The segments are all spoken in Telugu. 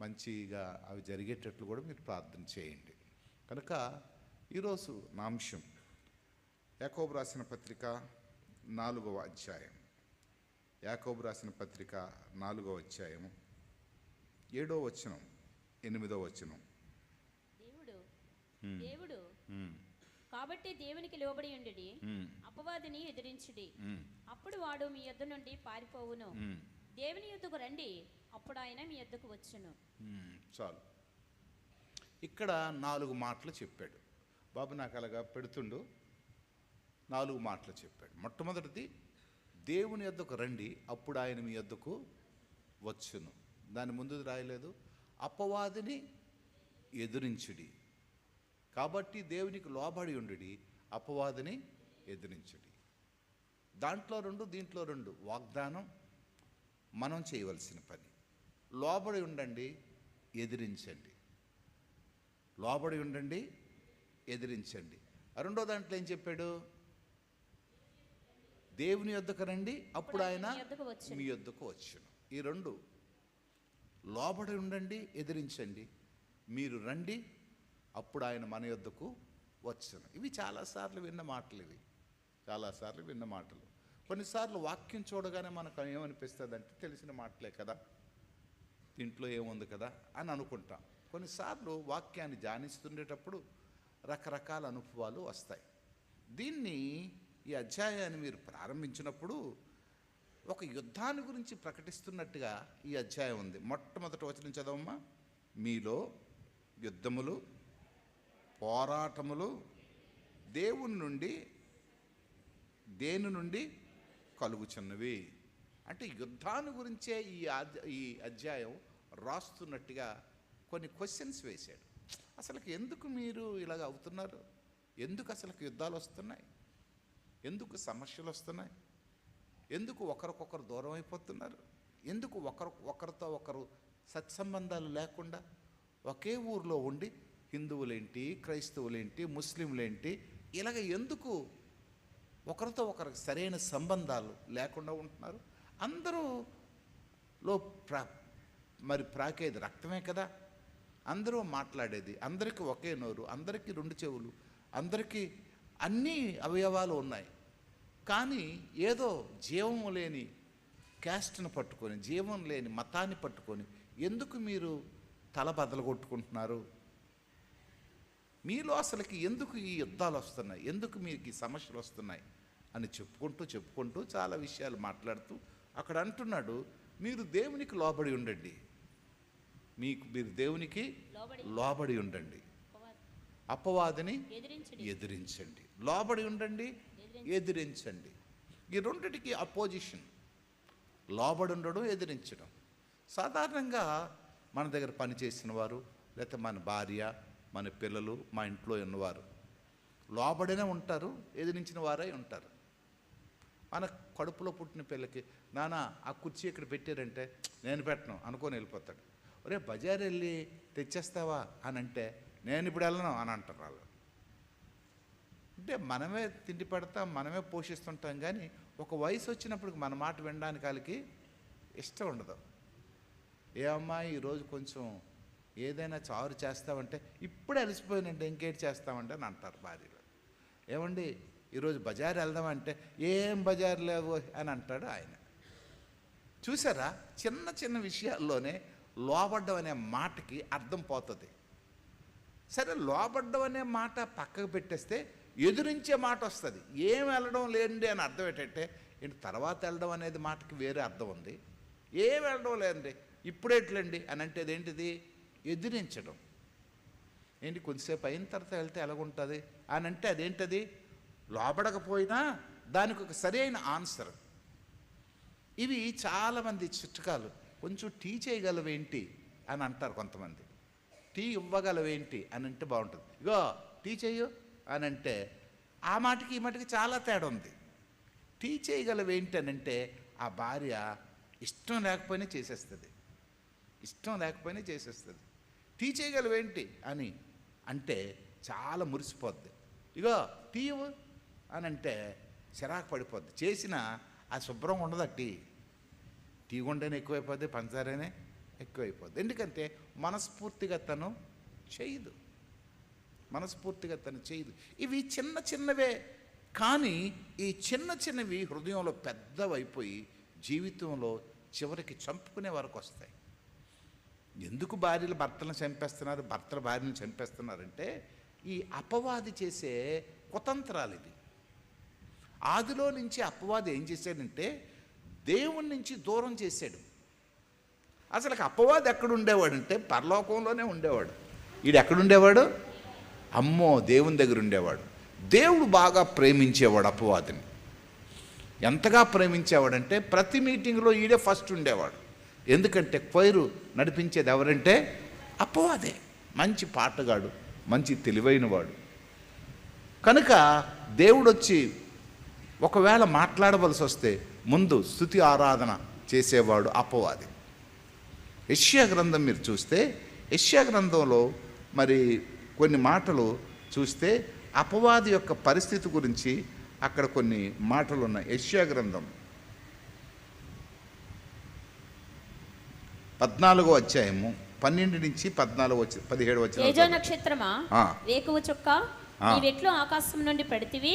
మంచిగా అవి జరిగేటట్లు కూడా మీరు ప్రార్థన చేయండి. కనుక ఈరోజు నా అంశం యాకోబు రాసిన పత్రిక 4వ అధ్యాయం. యాకోబు రాసిన పత్రిక 4వ అధ్యాయము 7వ వచనం 8వ వచనం. దేవుడు కాబట్టి దేవునికి లోబడి ఉండుడి, అపవాదిని ఎదిరించుడి, అప్పుడు వాడు మీ యొద్ద నుండి పారిపోవును. దేవుని యొద్దకు రండి, అప్పుడు ఆయన మీ యొద్దకు వచ్చును. చాలు. ఇక్కడ 4 మాటలు చెప్పాడు బాబు. నాకు అలాగా పెడుతుండు 4 మాటలు చెప్పాడు. మొట్టమొదటిది, దేవుని యొద్దకు రండి, అప్పుడు ఆయన మీ యొద్దకు వచ్చును. దాని ముందు రాయలేదు, అపవాదిని ఎదిరించుడి. కాబట్టి దేవునికి లోబడి ఉండుడి, అపవాదిని ఎదిరించుడి. దాంట్లో 2, దీంట్లో 2 వాగ్దానం, మనం చేయవలసిన పని. లోబడి ఉండండి, ఎదిరించండి. లోబడి ఉండండి, ఎదిరించండి. రెండో దాంట్లో ఏం చెప్పాడు? దేవుని యొద్దకు రండి, అప్పుడు ఆయన మీ యొద్దకు వచ్చును. ఈ 2, లోబడి ఉండండి, ఎదిరించండి, మీరు రండి, అప్పుడు ఆయన మన యొద్దకు వచ్చును. ఇవి చాలాసార్లు విన్న మాటలు. ఇవి చాలాసార్లు విన్న మాటలు. కొన్నిసార్లు వాక్యం చూడగానే మనకు ఏమనిపిస్తుంది అంటే, తెలిసిన మాటలే కదా, దీంట్లో ఏముంది కదా అని అనుకుంటాం. కొన్నిసార్లు వాక్యాన్ని ధ్యానిస్తుండేటప్పుడు రకరకాల అనుభవాలు వస్తాయి. దీన్ని, ఈ అధ్యాయాన్ని మీరు ప్రారంభించినప్పుడు ఒక యుద్ధాన్ని గురించి ప్రకటిస్తున్నట్టుగా ఈ అధ్యాయం ఉంది. మొట్టమొదటి వచనం చదవమ్మా. మీలో యుద్ధములు, పోరాటములు దేవుని నుండి, దేని నుండి కలుగుచున్నవి. అంటే యుద్ధాన్ని గురించే ఈ అధ్యాయం రాస్తున్నట్టుగా కొన్ని క్వశ్చన్స్ వేశాడు. అసలుకి ఎందుకు మీరు ఇలాగ అవుతున్నారు? ఎందుకు అసలుకి యుద్ధాలు వస్తున్నాయి? ఎందుకు సమస్యలు వస్తున్నాయి? ఎందుకు ఒకరికొకరు దూరం అయిపోతున్నారు? ఎందుకు ఒకరితో ఒకరు సత్సంబంధాలు లేకుండా ఒకే ఊరిలో ఉండి హిందువులేంటి, క్రైస్తవులేంటి, ముస్లింలేంటి, ఇలాగ ఎందుకు ఒకరితో ఒకరికి సరైన సంబంధాలు లేకుండా ఉంటున్నారు? అందరూలో మరి ప్రాకేది రక్తమే కదా, అందరూ మాట్లాడేది, అందరికీ ఒకే నోరు, అందరికీ 2 చెవులు, అందరికీ అన్ని అవయవాలు ఉన్నాయి. కానీ ఏదో జీవం లేని క్యాస్ట్ను పట్టుకొని, జీవం లేని మతాన్ని పట్టుకొని ఎందుకు మీరు తల బదలగొట్టుకుంటున్నారు? మీలో అసలుకి ఎందుకు ఈ యుద్ధాలు వస్తున్నాయి? ఎందుకు మీకు ఈ సమస్యలు వస్తున్నాయి అని చెప్పుకుంటూ చాలా విషయాలు మాట్లాడుతూ అక్కడ అంటున్నాడు, మీరు దేవునికి లోబడి ఉండండి. మీరు దేవునికి లోబడి ఉండండి, అపవాదిని ఎదిరించండి. లోబడి ఉండండి, ఎదిరించండి. ఈ రెండిటికి అపోజిషన్, లోబడి ఉండడం, ఎదిరించడం. సాధారణంగా మన దగ్గర పనిచేసిన వారు, లేకపోతే మన భార్య, మన పిల్లలు, మా ఇంట్లో ఉన్నవారు లోబడినే ఉంటారు, ఎదిరించిన వారై ఉంటారు. మన కడుపులో పుట్టిన పిల్లకి, నాన్న ఆ కుర్చీ ఇక్కడ పెట్టారంటే నేను పెట్టను అనుకొని వెళ్ళిపోతాడు. ఒరే బజార్ వెళ్ళి తెచ్చేస్తావా అని అంటే నేను ఇప్పుడు వెళ్ళను అని అంటారు వాళ్ళు. అంటే మనమే తిండి పెడతాం, మనమే పోషిస్తుంటాం. కానీ ఒక వయసు వచ్చినప్పుడు మన మాట వినడానికి వాళ్ళకి ఇష్టం ఉండదు. ఏ అమ్మాయి ఈరోజు కొంచెం ఏదైనా చారు చేస్తామంటే ఇప్పుడు అలసిపోయినంటే ఇంకేటి చేస్తామంటే అని అంటారు భార్యలు. ఏమండి ఈరోజు బజారు వెళ్దామంటే ఏం బజారు లేవు అని అంటాడు ఆయన. చూసారా, చిన్న చిన్న విషయాల్లోనే లోబడ్డం అనే మాటకి అర్థం పోతుంది. సరే, లోబడ్డం అనే మాట పక్కకు పెట్టేస్తే ఎదురించే మాట వస్తుంది. ఏం వెళ్ళడం లేండి అని అర్థం ఏంటంటే, ఏంటి తర్వాత వెళ్ళడం అనేది మాటకి వేరే అర్థం ఉంది. ఏం వెళ్ళడం లేదండి, ఇప్పుడేట్లండి అని అంటే ఏంటిది? ఎదిరించడం. ఏంటి కొంచెంసేపు అయిన తర్వాత వెళ్తే ఎలాగుంటుంది అని అంటే అదేంటది? లోబడకపోయినా దానికి ఒక సరైన ఆన్సర్. ఇవి చాలామంది చిట్కాలు. కొంచెం టీ చేయగలవేంటి అని అంటారు కొంతమంది. టీ ఇవ్వగలవేంటి అని అంటే బాగుంటుంది. ఇగో టీ చెయ్యు అని అంటే ఆ మాటకి ఈ మాటకి చాలా తేడా ఉంది. టీ చేయగలవేంటి అని అంటే ఆ భార్య ఇష్టం లేకపోయినా చేసేస్తుంది, ఇష్టం లేకపోయినా చేసేస్తుంది. టీ చేయగలవేంటి అని అంటే చాలా మురిసిపోద్ది. ఇగో టీ ఇవ్వు అని అంటే చిరాకు పడిపోద్ది. చేసిన ఆ శుభ్రంగా ఉండదు. టీ గుండెనే ఎక్కువైపోద్ది, పంచదారనే ఎక్కువైపోద్ది. ఎందుకంటే మనస్ఫూర్తిగా తను చేయదు, మనస్ఫూర్తిగా తను చేయదు. ఇవి చిన్న చిన్నవే, కానీ ఈ చిన్న చిన్నవి హృదయంలో పెద్దవైపోయి జీవితంలో చివరికి చంపుకునే వరకు వస్తాయి. ఎందుకు భార్యలు భర్తలను చంపేస్తున్నారు, భర్తల భార్యను చంపేస్తున్నారంటే ఈ అపవాది చేసే కుతంత్రాలు ఇది. ఆదిలో నుంచి అపవాది ఏం చేశాడంటే దేవుని నుంచి దూరం చేశాడు. అసలు అపవాది ఎక్కడ ఉండేవాడంటే పరలోకంలోనే ఉండేవాడు. ఈడు ఎక్కడుండేవాడు? అమ్మో, దేవుని దగ్గర ఉండేవాడు. దేవుడు బాగా ప్రేమించేవాడు అపవాదిని. ఎంతగా ప్రేమించేవాడంటే ప్రతి మీటింగ్లో ఈడే ఫస్ట్ ఉండేవాడు. ఎందుకంటే క్వైరు నడిపించేది ఎవరంటే అపవాదే. మంచి పాటగాడు, మంచి తెలివైనవాడు. కనుక దేవుడు వచ్చి ఒకవేళ మాట్లాడవలసి వస్తే ముందు స్తుతి ఆరాధన చేసేవాడు అపవాది. యెషయా గ్రంథం మీరు చూస్తే, యెషయా గ్రంథంలో మరి కొన్ని మాటలు చూస్తే అపవాది యొక్క పరిస్థితి గురించి అక్కడ కొన్ని మాటలు ఉన్నాయి. యెషయా గ్రంథం 14వ అధ్యాయము 12 నుంచి 17 వచ్చిన తేజో నక్షత్రమా, వేకువ చుక్క, నీవెట్లు ఆకాశం నుండి పడితివి.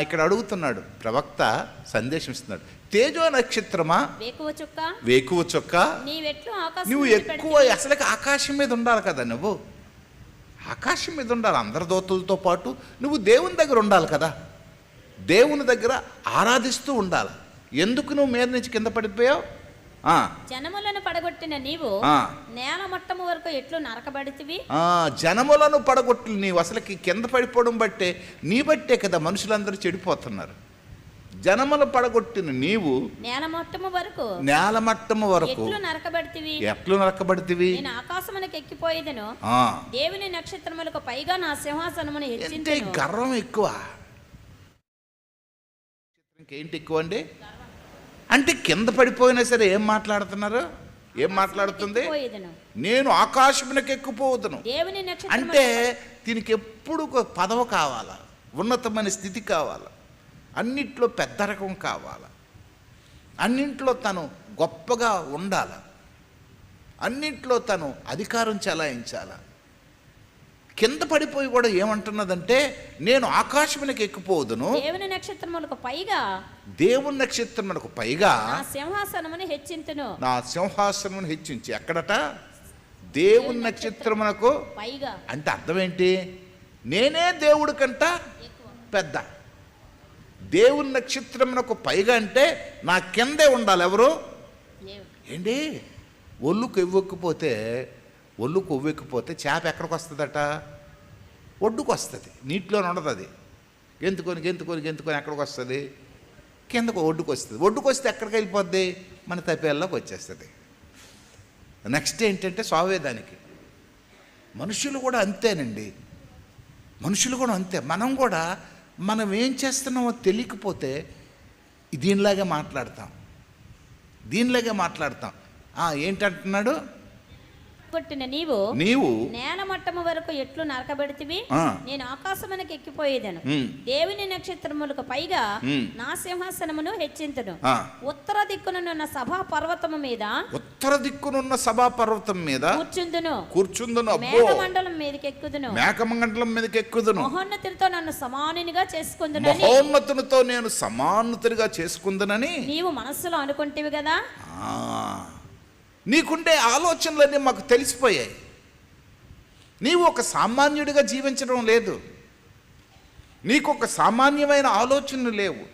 ఇక్కడ అడుగుతున్నాడు ప్రవక్త, సందేశం ఇస్తున్నాడు. తేజో నక్షత్రమా, వేకువ చుక్క, నీవెట్లు ఆకాశం నువ్వు ఎక్కువ అసలు ఆకాశం మీద ఉండాలి కదా, నువ్వు ఆకాశం మీద ఉండాలి. అందరి దూతలతో పాటు నువ్వు దేవుని దగ్గర ఉండాలి కదా, దేవుని దగ్గర ఆరాధిస్తూ ఉండాలి. ఎందుకు నువ్వు మీద నుంచి కింద పడిపోయావు? జనములను పడగొట్టిన నీవు నేల మట్టము వరకు ఎట్లు నరకబడితివి. జనములను పడగొట్టి నీవు అసలుకి కింద పడిపోవడం బట్టే, నీ బట్టే కదా మనుషులందరూ చెడిపోతున్నారు. జనములు పడగొట్టిన నీవు నేల మట్టము వరకు ఎట్లు నరకబడితివి. నేను ఆకాశమునకు ఎక్కిపోయేదను, దేవుని నక్షత్రములకు పైగా నా సింహాసనమును హెచ్చించెను. గర్వం ఎక్కువ. ఏంటి ఎక్కువ అండి అంటే కింద పడిపోయినా సరే ఏం మాట్లాడుతున్నారు? ఏం మాట్లాడుతుంది? నేను ఆకాశమునకు ఎక్కిపోదును అంటే దీనికి ఎప్పుడు పదవి కావాలా, ఉన్నతమైన స్థితి కావాలా, అన్నిట్లో పెద్ద రకం కావాలా, అన్నింట్లో తను గొప్పగా ఉండాల, అన్నింట్లో తను అధికారం చెలాయించాల. కింద పడిపోయి కూడా ఏమంటున్నదంటే నేను ఆకాశమునకు ఎక్కిపోదును, దేవుని నక్షత్రములకు పైగా నా సింహాసనమును హెచ్చించును. నా సింహాసనమును హెచ్చించి. ఎక్కడట? దేవుని నక్షత్రమునకు పైగా అంటే అర్థం ఏంటి? నేనే దేవుడి కంట పెద్ద. దేవుని నక్షత్రమునకు పైగా అంటే నా కిందే ఉండాలి. ఎవరు? ఏంటి? ఒళ్ళు కొవ్వెక్కిపోతే చేప ఎక్కడికి వస్తుందట? ఒడ్డుకు వస్తుంది, నీటిలోనే ఉండదు. అది గెంతుకొని ఎక్కడికి వస్తుంది? కిందకు ఒడ్డుకు వస్తుంది. ఒడ్డుకు వస్తే ఎక్కడికి వెళ్ళిపోద్ది? మన తపేళ్ళకి వచ్చేస్తుంది. నెక్స్ట్ ఏంటంటే స్వావేదానికి. మనుషులు కూడా అంతేనండి, మనుషులు కూడా అంతే. మనం ఏం చేస్తున్నామో తెలియకపోతే దీనిలాగే మాట్లాడతాం. ఏంటంటున్నాడు? కొట్టిన నీవు నేల మట్టము వరకు ఎట్లు నరకబడితివి. నేను ఆకాశమునకు ఎక్కిపోయేదను, దేవుని నక్షత్రములకు పైగా నా సింహాసనమును హెచ్చింతును. ఉత్తర దిక్కునున్న సభా పర్వతము మీద కూర్చుందును. మేఘమండలం మీదకి ఎక్కుదును. మహోన్నతునితో నన్ను సమానునిగా చేసుకుందునని నీవు మనస్సులో అనుకుంటేవి కదా. నీకుండే ఆలోచనలన్నీ మాకు తెలిసిపోయాయి. నీవు ఒక సామాన్యుడిగా జీవించడం లేదు, నీకు ఒక సామాన్యమైన ఆలోచనలు లేవు.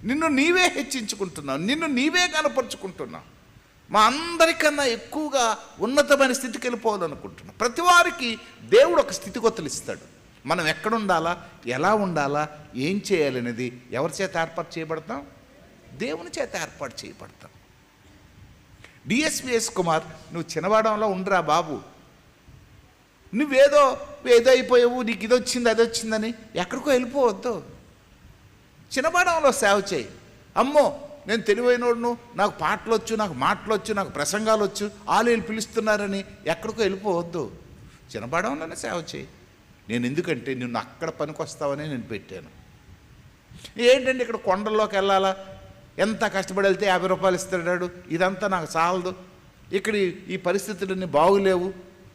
నిన్ను నీవే హెచ్చించుకుంటున్నావు, నిన్ను నీవే కనపరుచుకుంటున్నావు. మా అందరికన్నా ఎక్కువగా ఉన్నతమైన స్థితికి వెళ్ళిపోవాలనుకుంటున్నావు. ప్రతి వారికి దేవుడు ఒక స్థితిగతులు ఇస్తాడు. మనం ఎక్కడ ఉండాలా, ఎలా ఉండాలా, ఏం చేయాలనేది ఎవరి చేత ఏర్పాటు చేయబడతాం? దేవుని చేత ఏర్పాటు చేయబడతాం. డిఎస్విఎస్ కుమార్, నువ్వు చిన్నవాడంలో ఉండరా బాబు, నువ్వేదో అయిపోయావు, నీకు ఇది వచ్చింది అది వచ్చిందని ఎక్కడికో వెళ్ళిపోవద్దు. చిన్నవాడంలో సేవ చేయి. అమ్మో నేను తెలివైనోడును, నాకు పాటలు వచ్చు, నాకు మాటలు వచ్చు, నాకు ప్రసంగాలు వచ్చు, ఆలయాలు పిలుస్తున్నారని ఎక్కడికో వెళ్ళిపోవద్దు. చిన్నవాడంలోనే సేవ చేయి. నేను ఎందుకంటే నిన్ను అక్కడ పనికొస్తావని నేను పెట్టాను. ఏంటంటే ఇక్కడ కొండల్లోకి వెళ్ళాలా, ఎంత కష్టపడి వెళ్తే 50 రూపాయలు ఇస్తాడు, ఇదంతా నాకు చాలదు, ఇక్కడ ఈ పరిస్థితులన్నీ బాగులేవు,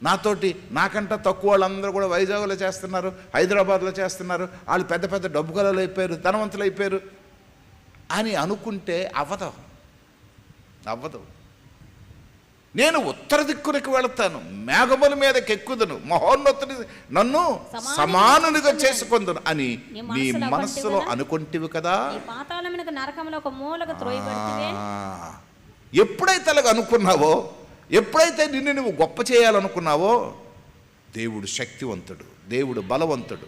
నాతోటి నాకంటే తక్కువ వాళ్ళందరూ కూడా వైజాగ్లో చేస్తున్నారు, హైదరాబాద్లో చేస్తున్నారు, వాళ్ళు పెద్ద పెద్ద డబ్బు కళలు అయిపోయారు, ధనవంతులు అయిపోయారు అని అనుకుంటే అవ్వదు. నేను ఉత్తర దిక్కునికి వెళతాను, మేఘముల మీదకి ఎక్కుదును, మహోన్నతుని నన్ను సమానునిగా చేసుకొందును అని నీ మనస్సులో అనుకుంటివి కదా. ఎప్పుడైతే అలాగ అనుకున్నావో, ఎప్పుడైతే నిన్ను నువ్వు గొప్ప చేయాలనుకున్నావో, దేవుడు శక్తివంతుడు, దేవుడు బలవంతుడు.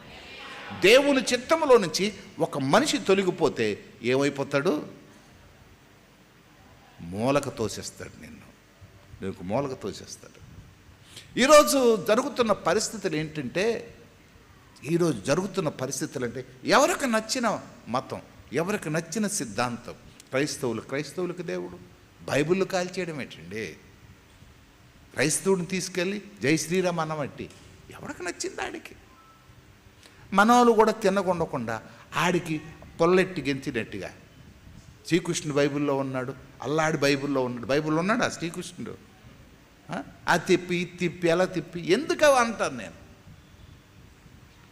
దేవుని చిత్తములో నుంచి ఒక మనిషి తొలగిపోతే ఏమైపోతాడు? మూలక తోసేస్తాడు, నీకు మూలక తోసేస్తాడు. ఈరోజు జరుగుతున్న పరిస్థితులు ఏంటంటే, ఎవరికి నచ్చిన మతం, ఎవరికి నచ్చిన సిద్ధాంతం. క్రైస్తవులకు దేవుడు, బైబిల్ కాల్చేయడం ఏంటండి? క్రైస్తవుడిని తీసుకెళ్ళి జై శ్రీరామ్ అన్నమట్టి ఎవరికి నచ్చింది ఆడికి. మనవాళ్ళు కూడా తినకుండకుండా ఆడికి పొల్లెట్టి గెంచినట్టుగా శ్రీకృష్ణుడు బైబిల్లో ఉన్నాడు, అల్లాడి బైబిల్లో ఉన్నాడు. బైబిల్లో ఉన్నాడు ఆ శ్రీకృష్ణుడు. ఆ తిప్పి ఇది తిప్పి ఎలా తిప్పి ఎందుకు అంటాను నేను.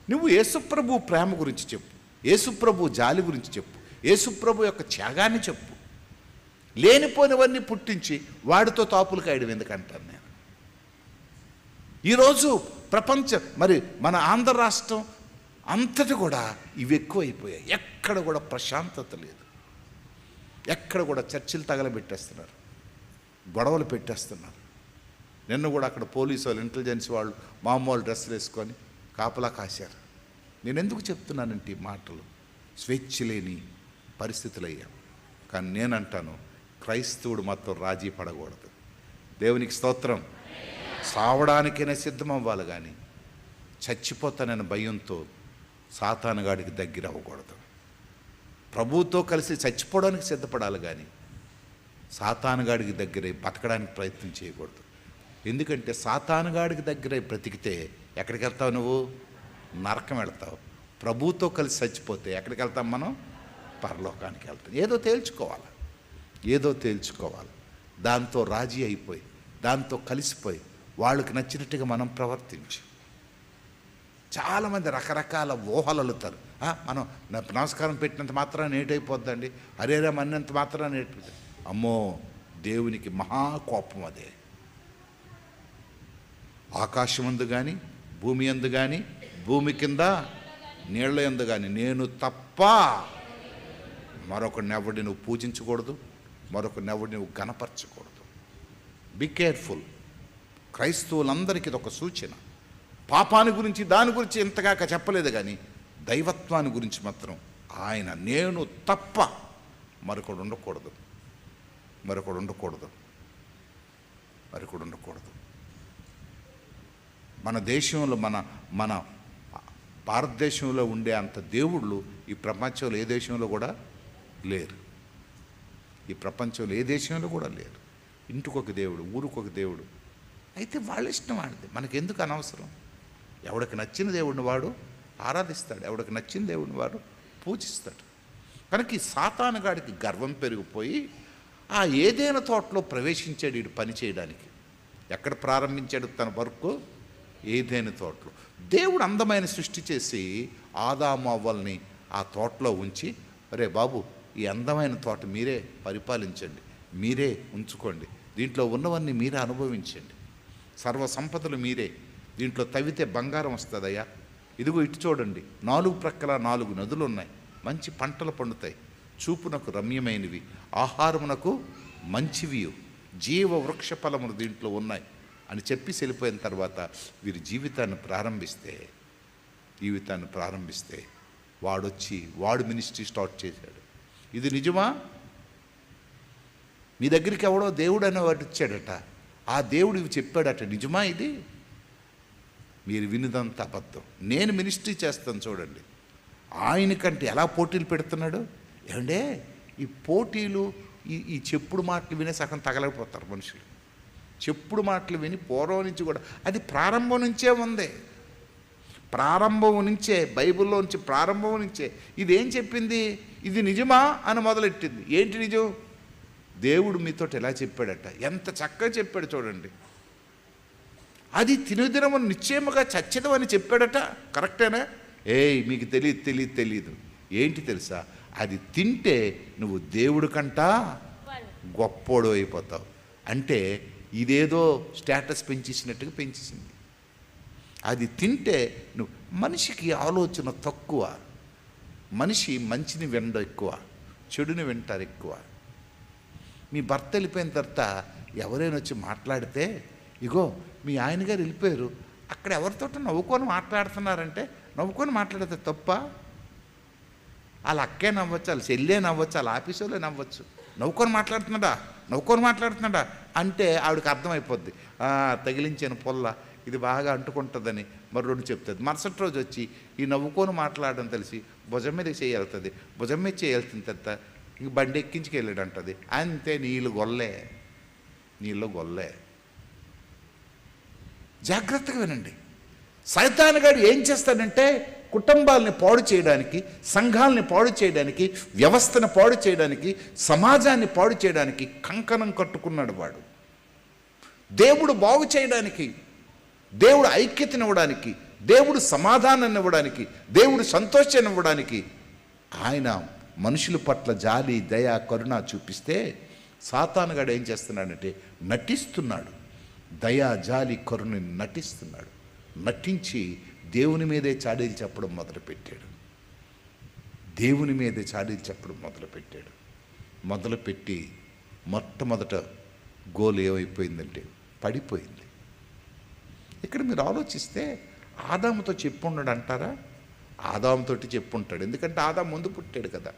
నువ్వు యేసుప్రభు ప్రేమ గురించి చెప్పు, యేసుప్రభు జాలి గురించి చెప్పు, యేసుప్రభు యొక్క త్యాగాన్ని చెప్పు. లేనిపోనివన్నీ పుట్టించి వాడితో తాపులు కాయడం ఎందుకంటాను నేను. ఈరోజు మరి మన ఆంధ్ర రాష్ట్రం అంతటి కూడా ఇవి ఎక్కువైపోయాయి. ఎక్కడ కూడా ప్రశాంతత లేదు, ఎక్కడ కూడా చర్చిలు తగలబెట్టేస్తున్నారు, గొడవలు పెట్టేస్తున్నారు. నిన్న కూడా అక్కడ పోలీసు వాళ్ళు, ఇంటెలిజెన్స్ వాళ్ళు మామూలు డ్రెస్సులు వేసుకొని కాపలా కాశారు. నేను ఎందుకు చెప్తున్నానంటే ఈ మాటలు, స్వేచ్ఛ లేని పరిస్థితులు అయ్యాం. కానీ నేనంటాను, క్రైస్తవుడు మాత్రం రాజీ పడకూడదు. దేవునికి స్తోత్రం. సావడానికైనా సిద్ధం అవ్వాలి, కానీ చచ్చిపోతానని భయంతో సాతానుగాడికి దగ్గర అవ్వకూడదు. ప్రభువుతో కలిసి చచ్చిపోవడానికి సిద్ధపడాలి, కానీ సాతానుగాడికి దగ్గర బతకడానికి ప్రయత్నం చేయకూడదు. ఎందుకంటే సాతానుగాడికి దగ్గర బ్రతికితే ఎక్కడికి వెళ్తావు? నువ్వు నరకం వెళ్తావు. ప్రభువుతో కలిసి చచ్చిపోతే ఎక్కడికి వెళ్తాం మనం? పరలోకానికి వెళ్తాం. ఏదో తేల్చుకోవాలి. దాంతో రాజీ అయిపోయి, దాంతో కలిసిపోయి, వాళ్ళకి నచ్చినట్టుగా మనం ప్రవర్తించి. చాలామంది రకరకాల ఊహలు అల్లుతారు. మనం నమస్కారం పెట్టినంత మాత్రాన్ని ఏటైపోద్దండి, హరేరామ్ అన్నంత మాత్రాన్ని ఏటైపోతుంది. అమ్మో, దేవునికి మహాకోపం అదే. ఆకాశం అందు కానీ, భూమి అందు కానీ, భూమి కింద నీళ్ల యందు కానీ నేను తప్ప మరొకరినెవడిని నువ్వు పూజించకూడదు, మరొకరినెవడిని నువ్వు గణపరచకూడదు. Be careful. క్రైస్తవులందరికీ ఇది ఒక సూచన. పాపాన్ని గురించి దాని గురించి ఇంతగా చెప్పలేదు, కానీ దైవత్వాన్ని గురించి మాత్రం ఆయన నేను తప్ప మరొకడు ఉండకూడదు. మన దేశంలో మన భారతదేశంలో ఉండే అంత దేవుళ్ళు ఈ ప్రపంచంలో ఏ దేశంలో కూడా లేరు. ఇంటికొక దేవుడు, ఊరికొక దేవుడు. అయితే వాళ్ళ ఇష్టం వాడిది, మనకెందుకు అనవసరం. ఎవడికి నచ్చిన దేవుడిని వాడు ఆరాధిస్తాడు, ఎవడికి నచ్చిన దేవుడిని వాడు పూజిస్తాడు. కనుక ఈ సాతానుగాడికి గర్వం పెరిగిపోయి ఆ ఏదైనా తోటలో ప్రవేశించాడు వీడు పని చేయడానికి. ఎక్కడ ప్రారంభించాడు తన వర్క్? ఏదైనా తోటలో. దేవుడు అందమైన సృష్టి చేసి ఆదాము అవ్వల్ని ఆ తోటలో ఉంచి, అరే బాబు, ఈ అందమైన తోట మీరే పరిపాలించండి, మీరే ఉంచుకోండి, దీంట్లో ఉన్నవన్నీ మీరే అనుభవించండి, సర్వ సంపదలు మీరే, దీంట్లో తవ్వితే బంగారం వస్తుందయ్యా, ఇదిగో ఇటు చూడండి, 4 ప్రక్కల 4 నదులు ఉన్నాయి, మంచి పంటలు పండుతాయి, చూపునకు రమ్యమైనవి, ఆహారమునకు మంచివి, జీవ వృక్ష ఫలములు దీంట్లో ఉన్నాయి అని చెప్పి వెళ్ళిపోయిన తర్వాత వీరి జీవితాన్ని ప్రారంభిస్తే వాడు మినిస్ట్రీ స్టార్ట్ చేశాడు. ఇది నిజమా? మీ దగ్గరికి ఎవడో దేవుడు అనేవాడు ఇచ్చాడట, ఆ దేవుడు ఇవి చెప్పాడట, నిజమా ఇది? మీరు వినిదంత అబద్ధం. నేను మినిస్ట్రీ చేస్తాను చూడండి. ఆయనకంటే ఎలా పోటీలు పెడుతున్నాడు ఏమంటే, ఈ పోటీలు ఈ చెప్పుడు మాటలు వినే సగం తగలకపోతారు మనుషులు. చెప్పుడు మాటలు విని పూర్వం నుంచి కూడా అది ప్రారంభం నుంచే ఉంది. ప్రారంభం నుంచే, బైబిల్లో నుంచి ప్రారంభం నుంచే ఇదేం చెప్పింది? ఇది నిజమా అని మొదలెట్టింది. ఏంటి నిజం? దేవుడు మీతో ఎలా చెప్పాడట, ఎంత చక్కగా చెప్పాడు చూడండి. అది తినుదినము నిశ్చయముగా చచ్చదమని చెప్పాడట. కరెక్టేనా? మీకు తెలియదు. ఏంటి తెలుసా? అది తింటే నువ్వు దేవుడి కంటా గొప్పోడు అయిపోతావు. అంటే ఇదేదో స్టేటస్ పెంచేసినట్టుగా పెంచేసింది. అది తింటే నువ్వు, మనిషికి ఆలోచన తక్కువ, మనిషి మంచిని వినడం ఎక్కువ, చెడుని వింటారు ఎక్కువ. మీ భర్త వెళ్ళిపోయిన తర్వాత ఎవరైనా వచ్చి మాట్లాడితే, ఇగో మీ ఆయన గారు వెళ్ళిపోయారు, అక్కడ ఎవరితో నవ్వుకొని మాట్లాడుతున్నారంటే, నవ్వుకొని మాట్లాడితే తప్ప? వాళ్ళ అక్కే నవ్వచ్చు, వాళ్ళ చెల్లే నవ్వచ్చు, వాళ్ళ ఆఫీసులో నవ్వచ్చు. నవ్వుకొని మాట్లాడుతున్నాడా అంటే ఆవిడకి అర్థమైపోద్ది, తగిలించిన పొల్ల ఇది బాగా అంటుకుంటుందని మరి రెండు చెప్తుంది. మరుసటి రోజు వచ్చి ఈ నవ్వుకొని మాట్లాడడం తెలిసి భుజం మీద చేయగలుగుతుంది, భుజం మీద చేయాల్సిన తర్వాత ఇంక బండి ఎక్కించుకెళ్ళాడు అంటుంది. అంతే, నీళ్ళు గొల్లే. జాగ్రత్తగా వినండి. సైతానుగాడు ఏం చేస్తాడంటే కుటుంబాలని పాడు చేయడానికి, సంఘాలని పాడు చేయడానికి, వ్యవస్థను పాడు చేయడానికి, సమాజాన్ని పాడు చేయడానికి కంకణం కట్టుకున్నాడు వాడు. దేవుడు బాగు చేయడానికి, దేవుడు ఐక్యతనివ్వడానికి, దేవుడు సమాధానాన్ని ఇవ్వడానికి, దేవుడు సంతోషాన్ని ఇవ్వడానికి ఆయన మనుషుల పట్ల జాలి, దయ, కరుణ చూపిస్తే సాతానుగాడు ఏం చేస్తున్నాడంటే నటిస్తున్నాడు. దయ, జాలి, కరుణని నటిస్తున్నాడు. నటించి దేవుని మీదే చాడీలు చెప్పడం మొదలుపెట్టాడు. మొదలుపెట్టి మొట్టమొదట గోల్ ఏమైపోయిందంటే పడిపోయింది. ఇక్కడ మీరు ఆలోచిస్తే ఆదాముతో చెప్పుండడు అంటారా? ఆదాముతోటి చెప్పుంటాడు. ఎందుకంటే ఆదాము ముందు పుట్టాడు కదా,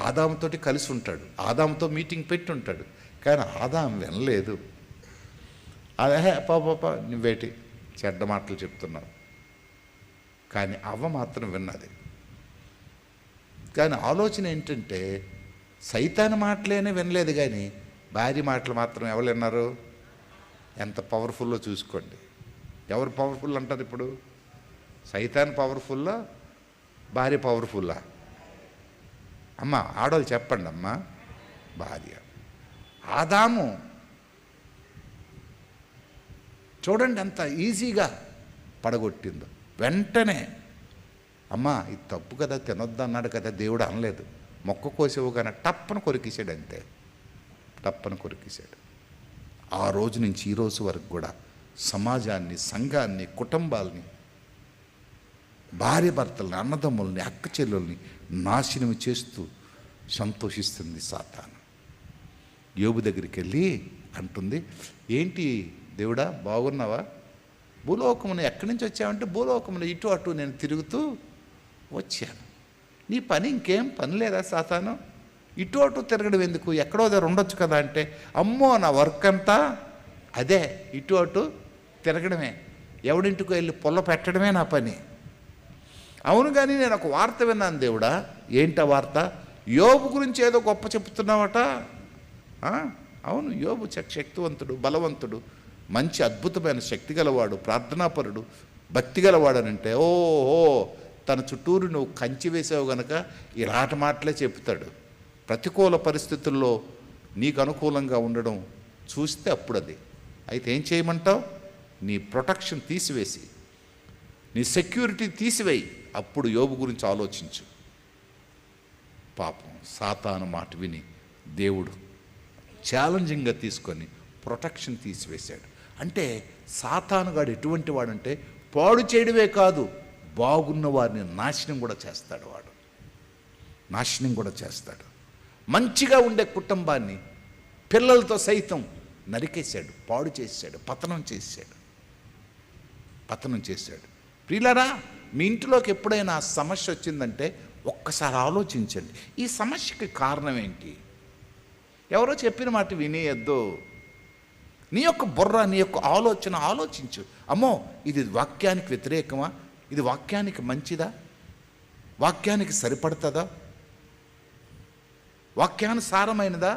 ఆదాముతోటి కలిసి ఉంటాడు, ఆదాముతో మీటింగ్ పెట్టి ఉంటాడు. కానీ ఆదాము వినలేదు. అదే పాప నువ్వేటి చెడ్డ మాటలు చెప్తున్నావు. కానీ అవ్వ మాత్రం విన్నది. కానీ ఆలోచన ఏంటంటే సైతాన్ మాటలేనే వినలేదు, కానీ భార్య మాటలు మాత్రం ఎవరు విన్నారు? ఎంత పవర్ఫుల్లో చూసుకోండి. ఎవరు పవర్ఫుల్ అంటారు ఇప్పుడు? సైతాన్ పవర్ఫుల్లా, భార్య పవర్ఫుల్లా? అమ్మ ఆడవాళ్ళు చెప్పండి అమ్మ. భార్య. ఆదాము చూడండి ఎంత ఈజీగా పడగొట్టిందో. వెంటనే అమ్మ ఇది తప్పు కదా, తినొద్దు అన్నాడు కదా దేవుడు అనలేదు. మొక్క కోసేవు కానీ టప్పన కొరికేశాడు, అంతే, టప్పన కొరికేశాడు. ఆ రోజు నుంచి ఈ రోజు వరకు కూడా సమాజాన్ని, సంఘాన్ని, కుటుంబాలని, భార్య భర్తల్ని, అన్నదమ్ముల్ని, అక్క చెల్లెల్ని నాశనం చేస్తూ సంతోషిస్తుంది సాతాను. యోబు దగ్గరికి వెళ్ళి అంటుంది, ఏంటి దేవుడా బాగున్నావా? భూలోకమును ఎక్కడి నుంచి వచ్చావంటే, భూలోకమును ఇటు అటు నేను తిరుగుతూ వచ్చాను. నీ పని ఇంకేం పని లేదా సాతాను? ఇటు అటు తిరగడం ఎందుకు? ఎక్కడో దగ్గర ఉండొచ్చు కదా అంటే, అమ్మో నా వర్క్ అంతా అదే, ఇటు అటు తిరగడమే, ఎవడింటికి వెళ్ళి పొల్ల పెట్టడమే నా పని. అవును, కానీ నేను ఒక వార్త విన్నాను దేవుడా. ఏంటా వార్త? యోబు గురించి ఏదో గొప్ప చెప్తున్నావట. అవును, యోబు శక్తివంతుడు, బలవంతుడు, మంచి అద్భుతమైన శక్తి గలవాడు, ప్రార్థనాపరుడు, భక్తి గలవాడనంటే, ఓహో తన చుట్టూరు నువ్వు కంచి వేసావు గనక ఇలాంటి మాటలే చెప్తాడు. ప్రతికూల పరిస్థితుల్లో నీకు అనుకూలంగా ఉండడం చూస్తే అప్పుడు అది. అయితే ఏం చేయమంటావు? నీ ప్రొటెక్షన్ తీసివేసి, నీ సెక్యూరిటీ తీసివేయి, అప్పుడు యోబు గురించి ఆలోచించు. పాపం సాతాను మాట విని దేవుడు ఛాలెంజింగ్గా తీసుకొని ప్రొటెక్షన్ తీసివేశాడు. అంటే సాతానుగాడు ఎటువంటి వాడంటే పాడు చేయడమే కాదు, బాగున్న వారిని నాశనం కూడా చేస్తాడు. వాడు నాశనం కూడా చేస్తాడు. మంచిగా ఉండే కుటుంబాన్ని పిల్లలతో సైతం నరికేశాడు, పాడు చేశాడు, పతనం చేశాడు. ప్రియులారా, మీ ఇంటిలోకి ఎప్పుడైనా సమస్య వచ్చిందంటే ఒక్కసారి ఆలోచించండి, ఈ సమస్యకి కారణం ఏంటి? ఎవరో చెప్పిన మాట వినేయద్దు. నీ యొక్క బుర్ర, నీ యొక్క ఆలోచన ఆలోచించు. అమ్మో ఇది వాక్యానికి వ్యతిరేకమా? ఇది వాక్యానికి మంచిదా? వాక్యానికి సరిపడుతుందా? వాక్యానుసారమైనదా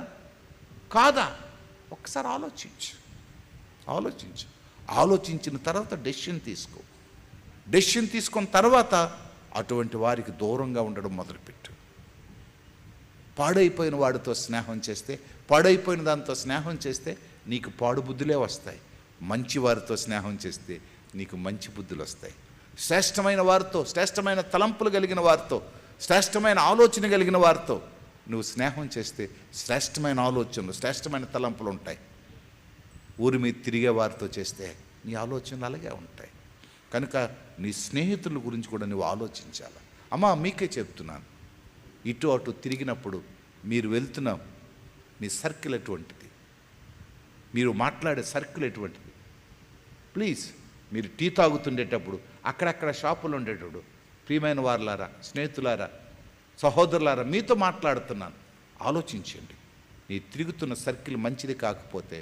కాదా? ఒకసారి ఆలోచించిన తర్వాత డెసిషన్ తీసుకున్న తర్వాత అటువంటి వారికి దూరంగా ఉండడం మొదలుపెట్టు. పాడైపోయిన వాడితో స్నేహం చేస్తే పాడైపోయిన దాంతో స్నేహం చేస్తే నీకు పాడు బుద్ధులే వస్తాయి. మంచి వారితో స్నేహం చేస్తే నీకు మంచి బుద్ధులు వస్తాయి. శ్రేష్టమైన వారితో, శ్రేష్టమైన తలంపులు కలిగిన వారితో, శ్రేష్టమైన ఆలోచన కలిగిన వారితో నువ్వు స్నేహం చేస్తే శ్రేష్టమైన ఆలోచనలు, శ్రేష్టమైన తలంపులు ఉంటాయి. ఊరి మీద తిరిగే వారితో చేస్తే నీ ఆలోచనలు అలాగే ఉంటాయి. కనుక నీ స్నేహితుల గురించి కూడా నువ్వు ఆలోచించాలి. అమ్మా, మీకే చెప్తున్నాను, ఇటు అటు తిరిగినప్పుడు మీరు వెళ్తున్న మీ సర్కిల్ ఎటువంటిది, మీరు మాట్లాడే సర్కిల్ ఎటువంటిది. ప్లీజ్, మీరు టీ తాగుతుండేటప్పుడు అక్కడక్కడ షాపులు ఉండేటప్పుడు, ప్రియమైన వారులారా, స్నేహితులారా, సహోదరులారా, మీతో మాట్లాడుతున్నాను, ఆలోచించండి. నీ తిరుగుతున్న సర్కిల్ మంచిది కాకపోతే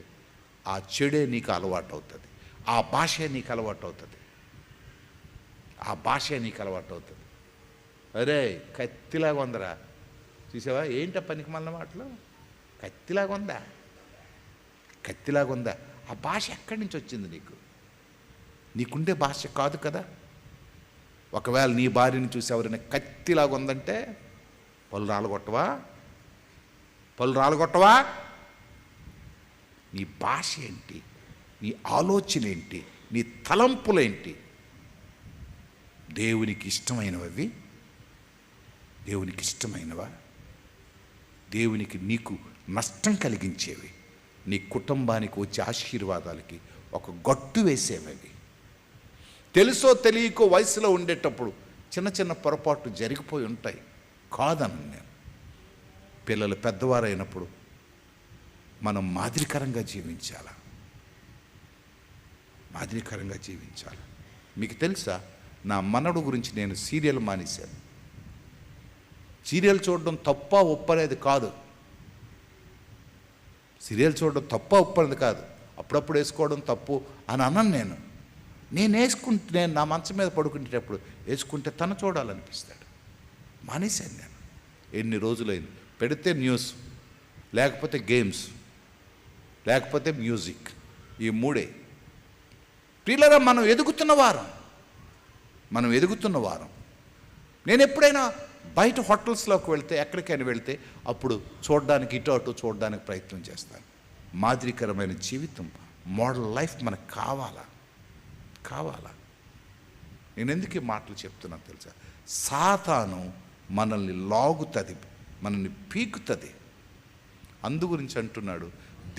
ఆ చెడే నీకు అలవాటు అవుతుంది, ఆ భాషే నీకు అలవాటు అవుతుంది, ఆ భాషే నీకు అలవాటు అవుతుంది. అరే కత్తిలాగా ఉందరా, చూసావా ఏంట పనికి మళ్ళీ మాటలు, కత్తిలాగా ఉందా, కత్తిలాగా ఉందా, ఆ భాష ఎక్కడి నుంచి వచ్చింది నీకు? నీకుండే భాష కాదు కదా. ఒకవేళ నీ భార్యని చూసి ఎవరైనా కత్తిలాగా ఉందంటే పళ్ళు రాలగొట్టవా? నీ భాష ఏంటి, నీ ఆలోచన ఏంటి, నీ తలంపులేంటి? దేవునికి ఇష్టమైనవి, దేవునికి ఇష్టమైనవా? దేవునికి నీకు నష్టం కలిగించేవి, నీ కుటుంబానికి వచ్చే ఆశీర్వాదాలకి ఒక గట్టు వేసేవి. తెలుసో తెలియకో వయసులో ఉండేటప్పుడు చిన్న చిన్న పొరపాట్లు జరిగిపోయి ఉంటాయి, కాదను నేను. పిల్లలు పెద్దవారైనప్పుడు మనం మాదిరికరంగా జీవించాలి, మాదిరికరంగా జీవించాలి. మీకు తెలుసా, నా మనడు గురించి నేను సీరియల్ మానేశాను. సీరియల్ చూడడం తప్ప ఒప్పనేది కాదు, సీరియల్ చూడడం తప్ప ఒప్పనేది కాదు. అప్పుడప్పుడు వేసుకోవడం తప్పు అని అన్నాను నేను. నేను నా మంచం మీద పడుకునేటప్పుడు వేసుకుంటే తను చూడాలనిపిస్తాడు. మానేశాను నేను. ఎన్ని రోజులైంది. పెడితే న్యూస్, లేకపోతే గేమ్స్, లేకపోతే మ్యూజిక్, ఈ మూడే. ప్రియులారా, మనం ఎదుగుతున్న వారం. నేను ఎప్పుడైనా బయట హోటల్స్లోకి వెళ్తే, ఎక్కడికైనా వెళ్తే అప్పుడు చూడడానికి, ఇటు అటు చూడడానికి ప్రయత్నం చేస్తాను. మాదిరికరమైన జీవితం, మోడల్ లైఫ్ మనకు కావాలా. నేను ఎందుకు ఈ మాటలు చెప్తున్నా తెలుసా? సాతాను మనల్ని లాగుతుంది, మనల్ని పీకుతుంది. అందు గురించి అంటున్నాడు,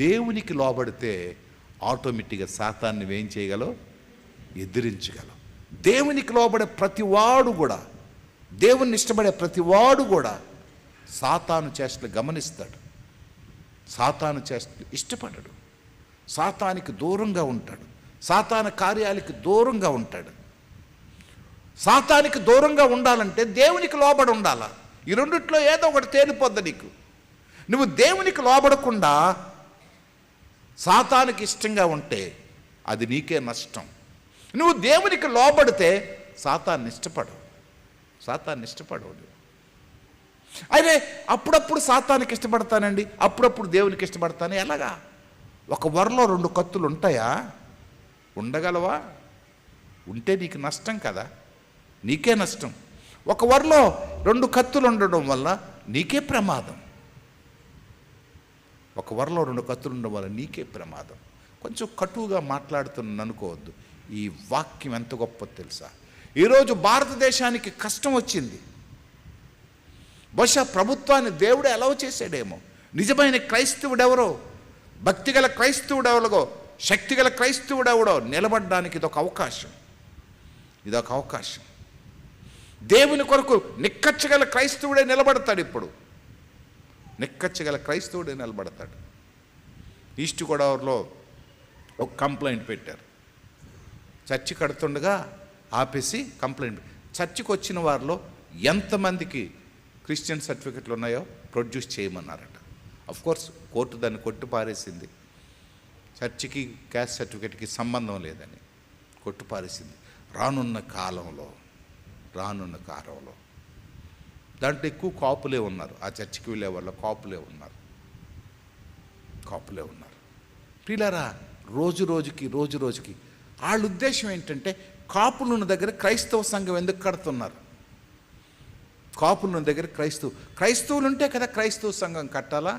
దేవునికి లోబడితే ఆటోమేటిక్గా సాతాన్ని ఏం చేయగలవు? ఎదిరించగలవు. దేవునికి లోబడే ప్రతివాడు కూడా, దేవుణ్ణి ఇష్టపడే ప్రతివాడు కూడా సాతాను చేష్టలు గమనిస్తాడు, సాతాను చేష్టలు ఇష్టపడడు, సాతానికి దూరంగా ఉంటాడు, సాతాను కార్యాలకి దూరంగా ఉంటాడు. సాతానికి దూరంగా ఉండాలంటే దేవునికి లోబడి ఉండాలా. ఈ రెండిట్లో ఏదో ఒకటి తేలిపోద్ది నీకు. నువ్వు దేవునికి లోబడకుండా సాతానికి ఇష్టంగా ఉంటే అది నీకే నష్టం. నువ్వు దేవునికి లోబడితే సాతాన్ని ఇష్టపడవు. అయితే అప్పుడప్పుడు సాతానికి ఇష్టపడతానండి, అప్పుడప్పుడు దేవునికి ఇష్టపడతాను. ఎలాగా? ఒక వరలో 2 కత్తులు ఉంటాయా? ఉండగలవా? ఉంటే నీకు నష్టం కదా, నీకే నష్టం. ఒక వరలో 2 కత్తులు ఉండడం వల్ల నీకే ప్రమాదం. ఒక వరలో 2 కత్తులు ఉండడం వల్ల నీకే ప్రమాదం. కొంచెం కటువుగా మాట్లాడుతున్నాను అనుకోవద్దు. ఈ వాక్యం ఎంత గొప్ప తెలుసా? ఈరోజు భారతదేశానికి కష్టం వచ్చింది. బహుశా ప్రభుత్వాన్ని దేవుడు అలౌ చేశాడేమో. నిజమైన క్రైస్తవుడెవరో, భక్తిగల క్రైస్తవుడెవరో, శక్తిగల క్రైస్తవుడెవడో నిలబడడానికి ఇదొక అవకాశం. దేవుని కొరకు నిక్కచ్చగల క్రైస్తవుడే నిలబడతాడు. ఇప్పుడు నిక్కచ్చగల క్రైస్తవుడే నిలబడతాడు. ఈస్ట్ గోదావరిలో ఒక కంప్లైంట్ పెట్టారు. చర్చి కడుతుండగా ఆపేసి కంప్లైంట్. చర్చికి వచ్చిన వారిలో ఎంతమందికి క్రిస్టియన్ సర్టిఫికెట్లు ఉన్నాయో ప్రొడ్యూస్ చేయమన్నారట. అఫ్కోర్స్ కోర్టు దాన్ని కొట్టి పారేసింది. చర్చికి క్యాస్ట్ సర్టిఫికెట్కి సంబంధం లేదని కొట్టి పారేసింది. రానున్న కాలంలో దాంట్లో ఎక్కువ కాపులే ఉన్నారు. ఆ చర్చికి వెళ్ళే వాళ్ళ కాపులే ఉన్నారు. ప్రియులారా, రోజు రోజుకి వాళ్ళ ఉద్దేశం ఏంటంటే, కాపులున్న దగ్గర క్రైస్తవ సంఘం ఎందుకు కడుతున్నారు? కాపులున్న దగ్గర క్రైస్తవులు ఉంటే కదా క్రైస్తవ సంఘం కట్టాలా?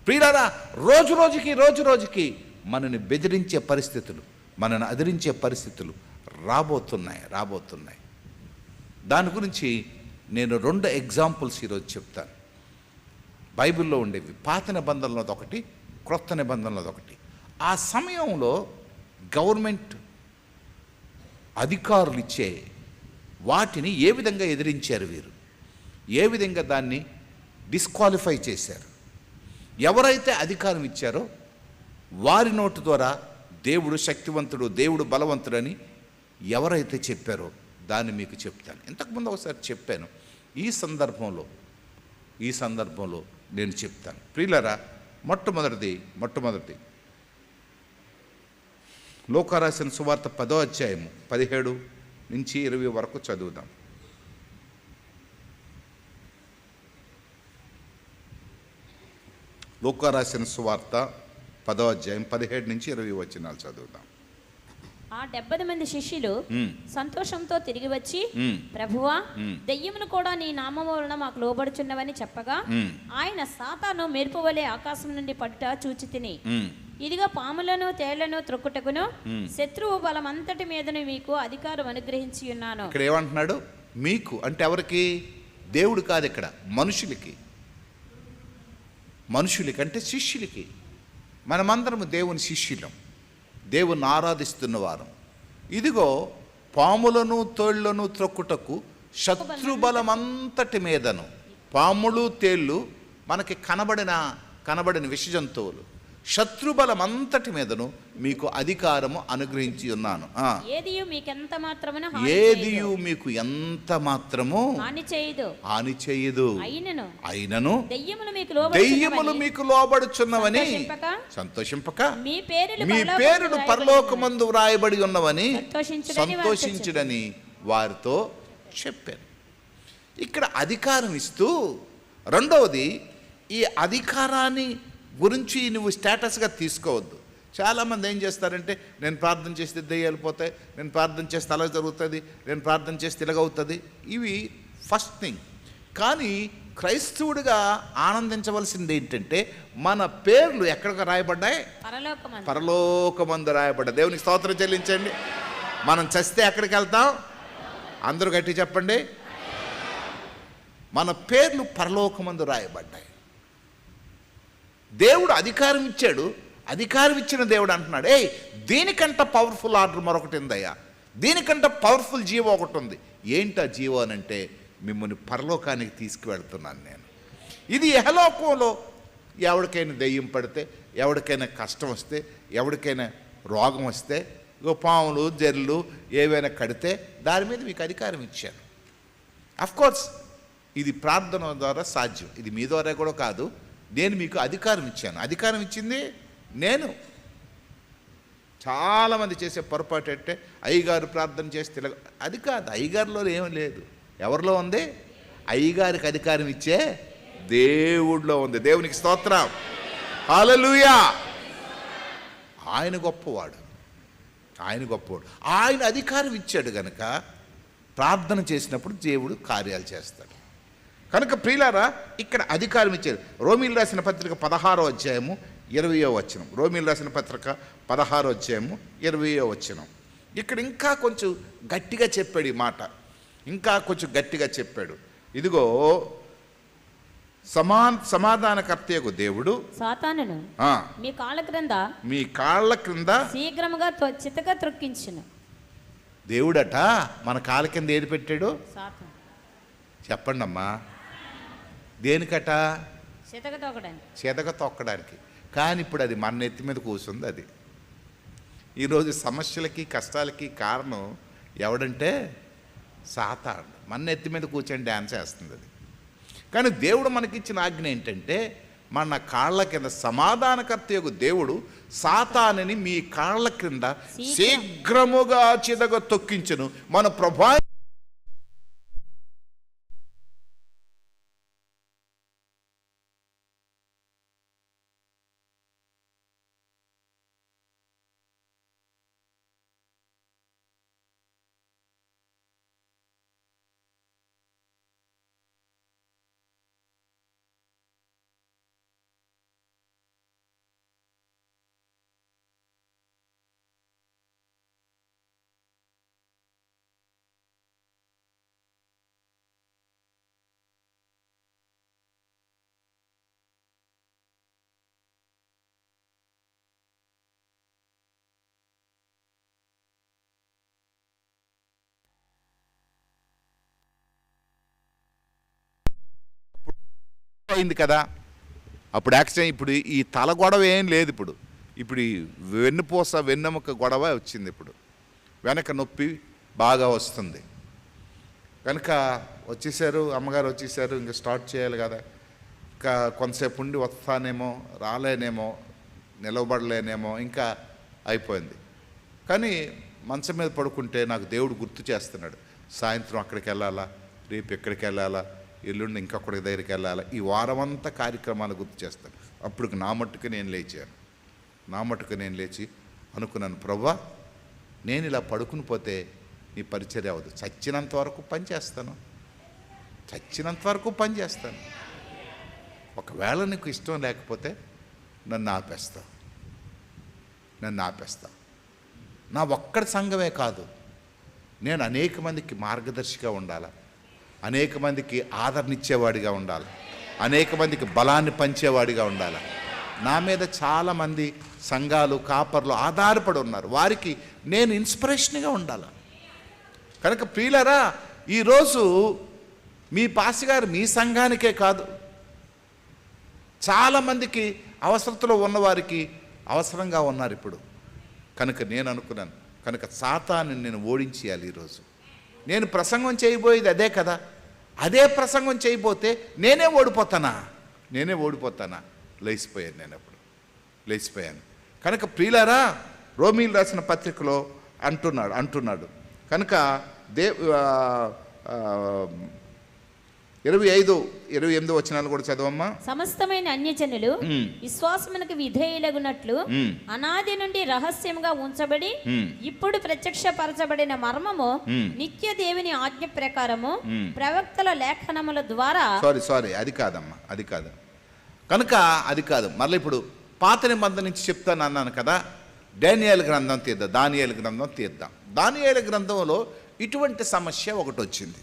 ప్రియులారా, రోజు రోజుకి మనని బెదిరించే పరిస్థితులు, మనని అదిరించే పరిస్థితులు రాబోతున్నాయి. దాని గురించి నేను 2 ఎగ్జాంపుల్స్ ఈరోజు చెప్తాను. బైబిల్లో ఉండేవి. పాత నిబంధనలది ఒకటి, క్రొత్త నిబంధనలది ఒకటి. ఆ సమయంలో గవర్నమెంట్ అధికారులు ఇచ్చే వాటిని ఏ విధంగా ఎదిరించారు వీరు, ఏ విధంగా దాన్ని డిస్క్వాలిఫై చేశారు. ఎవరైతే అధికారం ఇచ్చారో వారి నోటు ద్వారా దేవుడు శక్తివంతుడు, దేవుడు బలవంతుడని ఎవరైతే చెప్పారో దాన్ని మీకు చెప్తాను. ఇంతకుముందు ఒకసారి చెప్పాను. ఈ సందర్భంలో నేను చెప్తాను. ప్రియులారా, మొట్టమొదటిది లూకా రాసిన సువార్త 10వ అధ్యాయము 17 నుంచి 20 వరకు చదువుదాం. లూకా రాసిన సువార్త 10వ అధ్యాయం 17 నుంచి 20 వచనాలు చదువుదాం. ఆ 70 మంది శిష్యులు సంతోషంతో తిరిగి వచ్చి, ప్రభువా, దెయ్యమును కూడా నీ నామము వలన మాకు లోబడుచున్నవని చెప్పగా, ఆయన సాతాను మెరుపు వలె ఆకాశం నుండి పడుట చూచి తిని, ఇదిగా పాములను తేళ్లను త్రొక్కుటకును శత్రువు బలమంతటి మీదను మీకు అధికారం అనుగ్రహించి ఉన్నాను. ఇక్కడ ఏమంటున్నాడు? మీకు అంటే ఎవరికి? దేవుడు కాదు, ఇక్కడ మనుషులకి అంటే శిష్యులకి. మనమందరము దేవుని శిష్యులం, దేవుని ఆరాధిస్తున్న వారం. ఇదిగో పాములను తేళ్లను త్రొక్కుటకు శత్రుబలమంతటి మీదను. పాములు తేళ్ళు మనకి కనబడిన విష జంతువులు. శత్రుబలమంతటి మీదను మీకు అధికారము అనుగ్రహించి ఉన్నాను. ఏదియు మీకు ఎంత మాత్రము హాని చేయదు. అయినను దెయ్యములు మీకు లోబడుచున్నవని సంతోషింపక మీ పేరును పరలోకమందు వ్రాయబడి ఉన్నవని సంతోషించుడని వారితో చెప్పాను. ఇక్కడ అధికారం ఇస్తూ, రెండవది ఈ అధికారాన్ని గురించి నువ్వు స్టేటస్గా తీసుకోవద్దు. చాలామంది ఏం చేస్తారంటే, నేను ప్రార్థన చేస్తే దెయ్యాలు పోతాయి, నేను ప్రార్థన చేస్తే అలా జరుగుతుంది, నేను ప్రార్థన చేస్తే ఇలాగవుతుంది. ఇవి ఫస్ట్ థింగ్. కానీ క్రైస్తవుడిగా ఆనందించవలసింది ఏంటంటే, మన పేర్లు ఎక్కడికి రాయబడ్డాయి? పరలోకమందు రాయబడ్డాయి. దేవునికి స్తోత్రం చెల్లించండి. మనం చస్తే ఎక్కడికి వెళ్తాం? అందరూ గట్టి చెప్పండి. మన పేర్లు పరలోకమందు రాయబడ్డాయి. దేవుడు అధికారం ఇచ్చాడు. అధికారం ఇచ్చిన దేవుడు అంటున్నాడు, దీనికంటే పవర్ఫుల్ ఆర్డర్ మరొకటి ఉందయ్యా, దీనికంటే పవర్ఫుల్ జీవో ఒకటి ఉంది. ఏంటా జీవో అని అంటే, మిమ్మల్ని పరలోకానికి తీసుకువెళ్తున్నాను నేను. ఇది యహలోకంలో ఎవరికైనా దెయ్యం పడితే, ఎవరికైనా కష్టం వస్తే, ఎవరికైనా రోగం వస్తే, పాములు జర్లు ఏవైనా కడితే దాని మీద మీకు అధికారం ఇచ్చాను. అఫ్కోర్స్ ఇది ప్రార్థన ద్వారా సాధ్యం, ఇది మీ ద్వారా కూడా కాదు. నేను మీకు అధికారం ఇచ్చాను. అధికారం ఇచ్చింది నేను. చాలామంది చేసే పొరపాటు అంటే, అయ్యగారు ప్రార్థన చేస్తే అది కాదు. అయ్యగారిలో ఏమీ లేదు. ఎవరిలో ఉంది? అయ్యగారికి అధికారం ఇచ్చే దేవుడిలో ఉంది. దేవునికి స్తోత్రం, హల్లెలూయా. ఆయన గొప్పవాడు. ఆయన అధికారం ఇచ్చాడు కనుక ప్రార్థన చేసినప్పుడు దేవుడు కార్యాలు చేస్తాడు. కనుక ప్రియులారా, ఇక్కడ అధికారం ఇచ్చారు. రోమీలు రాసిన పత్రిక 16వ అధ్యాయము 20వ వచనం. రోమీలు రాసిన పత్రిక 16వ అధ్యాయము 20వ వచనం. ఇక్కడ ఇంకా కొంచెం గట్టిగా చెప్పాడు ఈ మాట. ఇదిగో సమాధానకర్తయగు దేవుడు సాతానును మీ కాళ్ళ క్రింద శీఘ్రముగా చితక త్రొక్కించును. దేవుడట మన కాళ్ళ కింద ఏది పెట్టాడు? చెప్పండి అమ్మా. దేనికట? చితక తొక్కడానికి. కానీ ఇప్పుడు అది మన నెత్తి మీద కూర్చుంది. అది ఈరోజు సమస్యలకి కష్టాలకి కారణం ఎవడంటే సాతాను. మన నెత్తి మీద కూర్చొని డ్యాన్స్ చేస్తుంది అది. కానీ దేవుడు మనకిచ్చిన ఆజ్ఞ ఏంటంటే, మన కాళ్ళ కింద సమాధానకర్తయగు దేవుడు సాతానుని మీ కాళ్ళ క్రింద శీఘ్రముగా చితక తొక్కించును. మన ప్రభు అయింది కదా. అప్పుడు యాక్సిడెంట్. ఇప్పుడు ఈ తల గొడవ ఏం లేదు. ఇప్పుడు ఈ వెన్నుపూస వెన్నెముక గొడవ వచ్చింది. ఇప్పుడు వెనక నొప్పి బాగా వస్తుంది కనుక వచ్చేసారు, అమ్మగారు వచ్చేసారు. ఇంకా స్టార్ట్ చేయాలి కదా. ఇంకా కొంతసేపు ఉండి వస్తానేమో, రాలేనేమో, నిలవబడలేనేమో, ఇంకా అయిపోయింది. కానీ మంచం మీద పడుకుంటే నాకు దేవుడు గుర్తు చేస్తున్నాడు, సాయంత్రం అక్కడికి వెళ్ళాలా, రేపు ఎక్కడికి వెళ్ళాలా, ఎల్లుండి ఇంకొకటి దగ్గరికి వెళ్ళాలా, ఈ వారం అంతా కార్యక్రమాలు గుర్తు చేస్తాను. అప్పుడు నా మట్టుకు నేను లేచాను. నా మట్టుకు నేను లేచి అనుకున్నాను, ప్రభువా నేను ఇలా పడుకుని పోతే నీ పరిచర్య అవ్వదు. చచ్చినంత వరకు పని చేస్తాను, చచ్చినంత వరకు పని చేస్తాను. ఒకవేళ నీకు ఇష్టం లేకపోతే నన్ను ఆపేస్తా. నా ఒక్కడి సంఘమే కాదు, నేను అనేక మందికి మార్గదర్శిగా ఉండాలి, అనేక మందికి ఆదరణ ఇచ్చేవాడిగా ఉండాలి, అనేక మందికి బలాన్ని పంచేవాడిగా ఉండాలి. నా మీద చాలామంది సంఘాలు, కాపర్లు ఆధారపడి ఉన్నారు. వారికి నేను ఇన్స్పిరేషన్గా ఉండాలి. కనుక ప్రియులారా, ఈరోజు మీ పాస్టర్ గారు మీ సంఘానికే కాదు, చాలామందికి అవసరతలో ఉన్నవారికి అవసరంగా ఉన్నారు ఇప్పుడు. కనుక నేను అనుకున్నాను, కనుక సాతాను నేను ఓడించేయాలి. ఈరోజు నేను ప్రసంగం చేయబోయేది అదే కదా. అదే ప్రసంగం చేయబోతే నేనే ఓడిపోతానా? లేచిపోయాను. కనుక ప్రియులారా, రోమీలు రాసిన పత్రికలో అంటున్నాడు కనుక 25-28 వచనాలు కూడా చదవమ్మా. సమస్తమైన అన్యజనులు విశ్వాసమునకు విధేయులగునట్లు అనాది నుండి రహస్యముగా ఉంచబడి ఇప్పుడు ప్రత్యక్షపరచబడిన మర్మము నిత్య దేవుని ఆజ్ఞ ప్రకారము ప్రవక్తల లేఖనముల ద్వారా సారీ అది కాదు. కనుక అది కాదు. మళ్ళీ ఇప్పుడు పాత నిబంధన నుంచి చెప్తాను అన్నాను కదా. దానియేలు గ్రంథం తీద్దాం. దానియేలు గ్రంథంలో ఇటువంటి సమస్య ఒకటి వచ్చింది.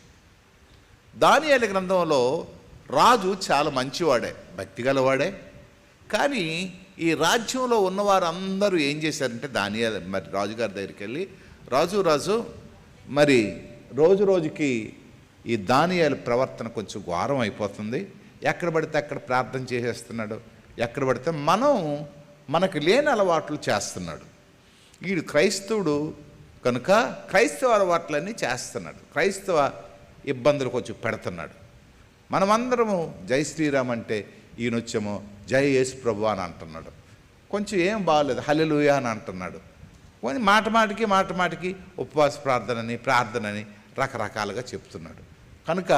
దానియేలు గ్రంథంలో రాజు చాలా మంచివాడే, భక్తి గలవాడే. కానీ ఈ రాజ్యంలో ఉన్నవారు అందరూ ఏం చేశారంటే దానియేలు మరి రాజుగారి దగ్గరికి వెళ్ళి, రాజు మరి రోజుకి ఈ దానియేలు ప్రవర్తన కొంచెం ఘోరం అయిపోతుంది, ఎక్కడ పడితే అక్కడ ప్రార్థన చేసేస్తున్నాడు, ఎక్కడ పడితే మనకు లేని అలవాట్లు చేస్తున్నాడు. వీడు క్రైస్తవుడు కనుక క్రైస్తవ అలవాట్లన్నీ చేస్తున్నాడు, క్రైస్తవ ఇబ్బందులు కొంచెం పెడుతున్నాడు. మనమందరము జై శ్రీరామ్ అంటే ఈయనొచ్చేమో జై యేసు ప్రభు అని అంటున్నాడు. కొంచెం ఏం బాగలేదు, హల్లెలూయా అని అంటున్నాడు. కొన్ని మాటమాటికి ఉపవాస ప్రార్థనని రకరకాలుగా చెప్తున్నాడు. కనుక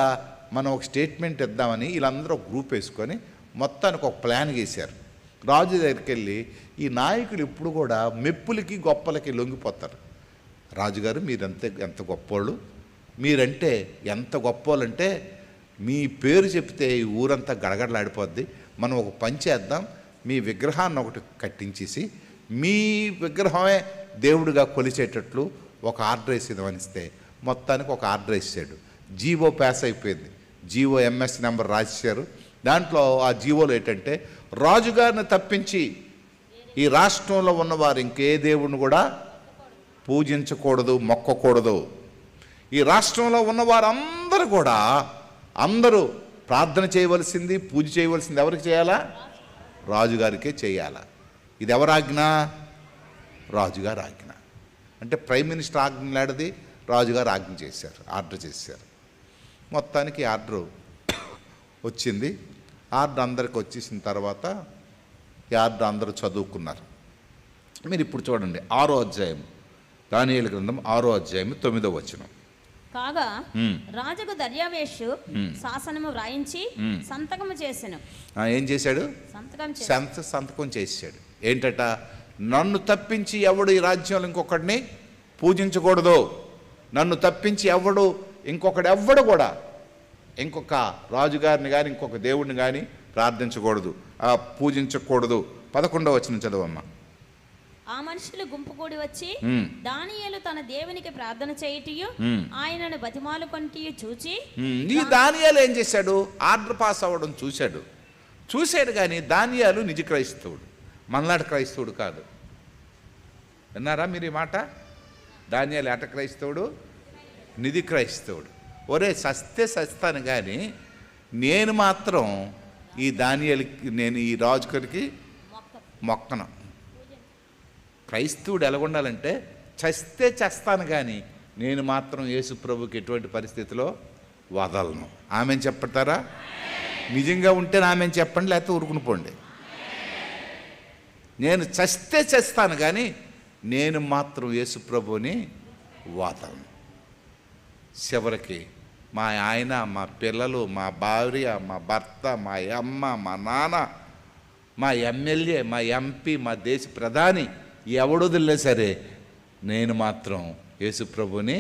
మనం ఒక స్టేట్మెంట్ ఇద్దామని వీళ్ళందరూ ఒక గ్రూప్ వేసుకొని మొత్తానికి ఒక ప్లాన్ గీశారు. రాజు దగ్గరికి వెళ్ళి, ఈ నాయకులు ఇప్పుడు కూడా మెప్పులకి గొప్పలకి లొంగిపోతారు. రాజుగారు ఎంత గొప్పోళ్ళు, మీరంటే ఎంత గొప్పోళ్ళంటే మీ పేరు చెప్తే ఈ ఊరంతా గడగడలాడిపోద్ది. మనం ఒక పని చేద్దాం, మీ విగ్రహాన్ని ఒకటి కట్టించేసి మీ విగ్రహమే దేవుడిగా కొలిచేటట్లు ఒక ఆర్డర్ వేసేదమనిస్తే మొత్తానికి ఒక ఆర్డర్ వేసాడు. జీవో పాస్ అయిపోయింది. జీవో ఎంఎస్ నెంబర్ రాసేశారు. దాంట్లో ఆ జీవోలో ఏంటంటే రాజుగారిని తప్పించి ఈ రాష్ట్రంలో ఉన్నవారు ఇంకే దేవుడిని కూడా పూజించకూడదు, మొక్కకూడదు. ఈ రాష్ట్రంలో ఉన్నవారందరూ కూడా ప్రార్థన చేయవలసింది, పూజ చేయవలసింది ఎవరికి చేయాలా? రాజుగారికే చేయాలా. ఇది ఎవరి ఆజ్ఞ? రాజుగారు ఆజ్ఞ. అంటే ప్రైమ్ మినిస్టర్ ఆజ్ఞలాడది రాజుగారు ఆజ్ఞ చేశారు, ఆర్డర్ చేశారు. మొత్తానికి ఆర్డర్ వచ్చింది. ఆర్డర్ అందరికి వచ్చేసిన తర్వాత ఈ ఆర్డర్ అందరూ చదువుకున్నారు. మీరు ఇప్పుడు చూడండి 6వ అధ్యాయం, దానియేలు గ్రంథం 6వ అధ్యాయం 9వ వచనం. కాగా రాజుకు దర్యావేషు శాసనము వ్రాయించి సంతకము చేసెను. ఏం చేశాడు? సంతకం చేశాడు. ఏంటట? నన్ను తప్పించి ఎవడు ఈ రాజ్యంలో ఇంకొకడిని పూజించకూడదు, నన్ను తప్పించి ఇంకొకడు కూడా ఇంకొక రాజుగారిని కానీ ఇంకొక దేవుడిని కానీ ప్రార్థించకూడదు, పూజించకూడదు. 11వ వచనం చదవమ్మా. ఆ మనుషులు గుంపు కూడి వచ్చి దానియేలు తన దేవునికి ప్రార్థన చేయటియు ఆయనను బతిమాలు కొంటియు చూచి, ఈ దానియేలు ఏం చేశాడు? ఆర్డర్ పాస్ అవ్వడం చూశాడు కానీ దానియేలు నిజ క్రైస్తవుడు, మనలాంటి క్రైస్తవుడు కాదు. విన్నారా మీరు ఈ మాట? దానియేలు ఏట క్రైస్తవుడు? నిధి క్రైస్తవుడు. ఒరే సస్తే సస్తాను కానీ నేను మాత్రం ఈ దానియేలుకి నేను ఈ రాజుగారికి మొక్కను. క్రైస్తవుడు ఎలాగుండాలంటే చస్తే చేస్తాను కానీ నేను మాత్రం యేసు ప్రభుకి ఎటువంటి పరిస్థితిలో వదలను. ఆమెను చెప్పతారా? నిజంగా ఉంటే ఆమెను చెప్పండి, లేకపోతే ఊరుకుని పోండి. నేను చస్తే చేస్తాను కానీ నేను మాత్రం యేసు ప్రభుని వదలను. చివరికి మా ఆయన, మా పిల్లలు, మా భార్య, మా భర్త, మా అమ్మ, మా నాన్న, మా ఎమ్మెల్యే, మా ఎంపీ, మా దేశ ప్రధాని ఎవడొదిలే సరే నేను మాత్రం యేసు ప్రభుని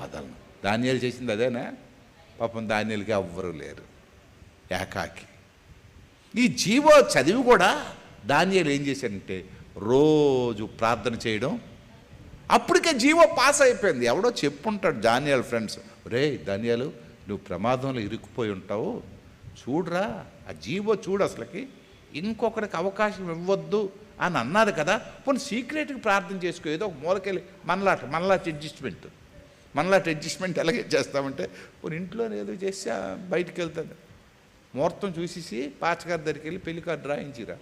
వదలను. దానియేలు చేసింది అదేనా? పాపం దానియేలుకి ఎవ్వరూ లేరు, ఏకాకి. ఈ జీవో చదివి కూడా దానియేలు ఏం చేశాడంటే రోజు ప్రార్థన చేయడం. అప్పటికే జీవో పాస్ అయిపోయింది. ఎవడో చెప్పుంటాడు దానియేలు ఫ్రెండ్స్, రే దానియేలు నువ్వు ప్రమాదంలో ఇరుక్కుపోయి ఉంటావు, చూడరా ఆ జీవో చూడు, అసలుకి ఇంకొకరికి అవకాశం ఇవ్వద్దు అని అన్నారు కదా, పోనీ సీక్రెట్గా ప్రార్థన చేసుకో, ఏదో ఒక మూలకెళ్ళి మనలాంటి అడ్జస్ట్మెంట్ ఎలాగే చేస్తామంటే పోనీ ఇంట్లో ఏదో చేసి బయటికి వెళ్తాను, ముహూర్తం చూసేసి పాచగారి దగ్గరికి వెళ్ళి పెళ్లి కార్డు రాయించిరా,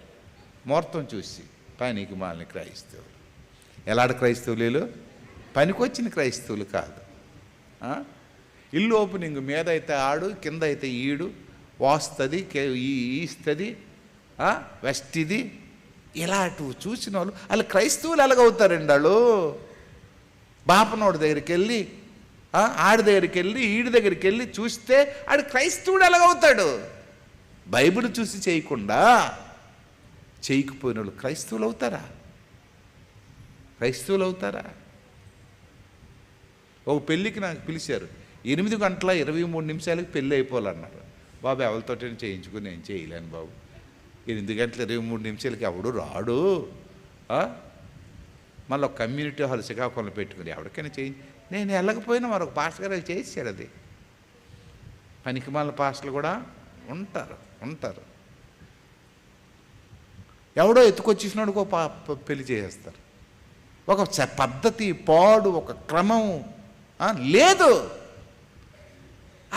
ముహూర్తం చూసి పనికి మాలిన క్రైస్తవులు. ఎలాంటి క్రైస్తవులు వీళ్ళు? పనికొచ్చిన క్రైస్తవులు కాదు. ఇల్లు ఓపెనింగ్ మీద అయితే ఆడు, కింద అయితే ఈడు, వాస్తుంది ఈస్తుంది, వెస్ట్ ఇది, ఇలాంటివి చూసిన వాళ్ళు వాళ్ళు క్రైస్తవులు ఎలాగవుతారండి? వాళ్ళు బాపనోడి దగ్గరికి వెళ్ళి ఆడి దగ్గరికి వెళ్ళి ఈడి దగ్గరికి వెళ్ళి చూస్తే ఆడు క్రైస్తవుడు ఎలాగవుతాడు? బైబిల్ చూసి చేయకుండా చేయకపోయిన వాళ్ళు క్రైస్తవులు అవుతారా? క్రైస్తవులు అవుతారా? ఒక పెళ్ళికి నాకు పిలిచారు, 8:23 పెళ్ళి అయిపోవాలన్నారు. బాబు ఎవరితో చేయించుకుని నేను చేయలేను బాబు, 8:23 ఎవడు రాడు, మళ్ళీ ఒక కమ్యూనిటీ హాల్ శ్రీకాకుళంలో పెట్టుకుని ఎవరికైనా నేను వెళ్ళకపోయినా మరొక పాస్టర్ గారు చేసాడు. అది పనికిమాల పాస్టర్లు కూడా ఉంటారు. ఎవడో ఎత్తుకొచ్చేసినాడు పెళ్లి చేసేస్తారు. ఒక పద్ధతి, పాడు, ఒక క్రమం లేదు.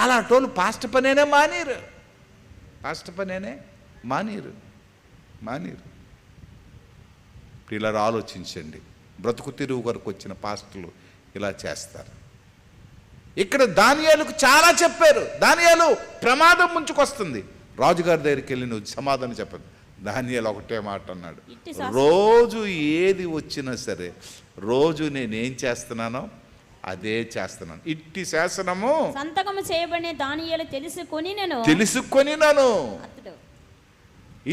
అలాంటోళ్ళు పాస్టర్ పనేనే మానేరు. ఇలా ఆలోచించండి. బ్రతుకు తిరుగు వరకు వచ్చిన పాస్టర్లు ఇలా చేస్తారు. ఇక్కడ దానియేలుకు చాలా చెప్పారు. దానియేలు ప్రమాదం ముంచుకొస్తుంది. రాజుగారి దగ్గరికి వెళ్ళి నువ్వు సమాధానం చెప్పదు. దానియేలు ఒకటే మాట అన్నాడు, రోజు ఏది వచ్చినా సరే రోజు నేనేం చేస్తున్నానో అదే చేస్తున్నాను. ఇట్టి శాసనము సంతకము చేయబడిన దానియేలు తెలుసుకొనినను.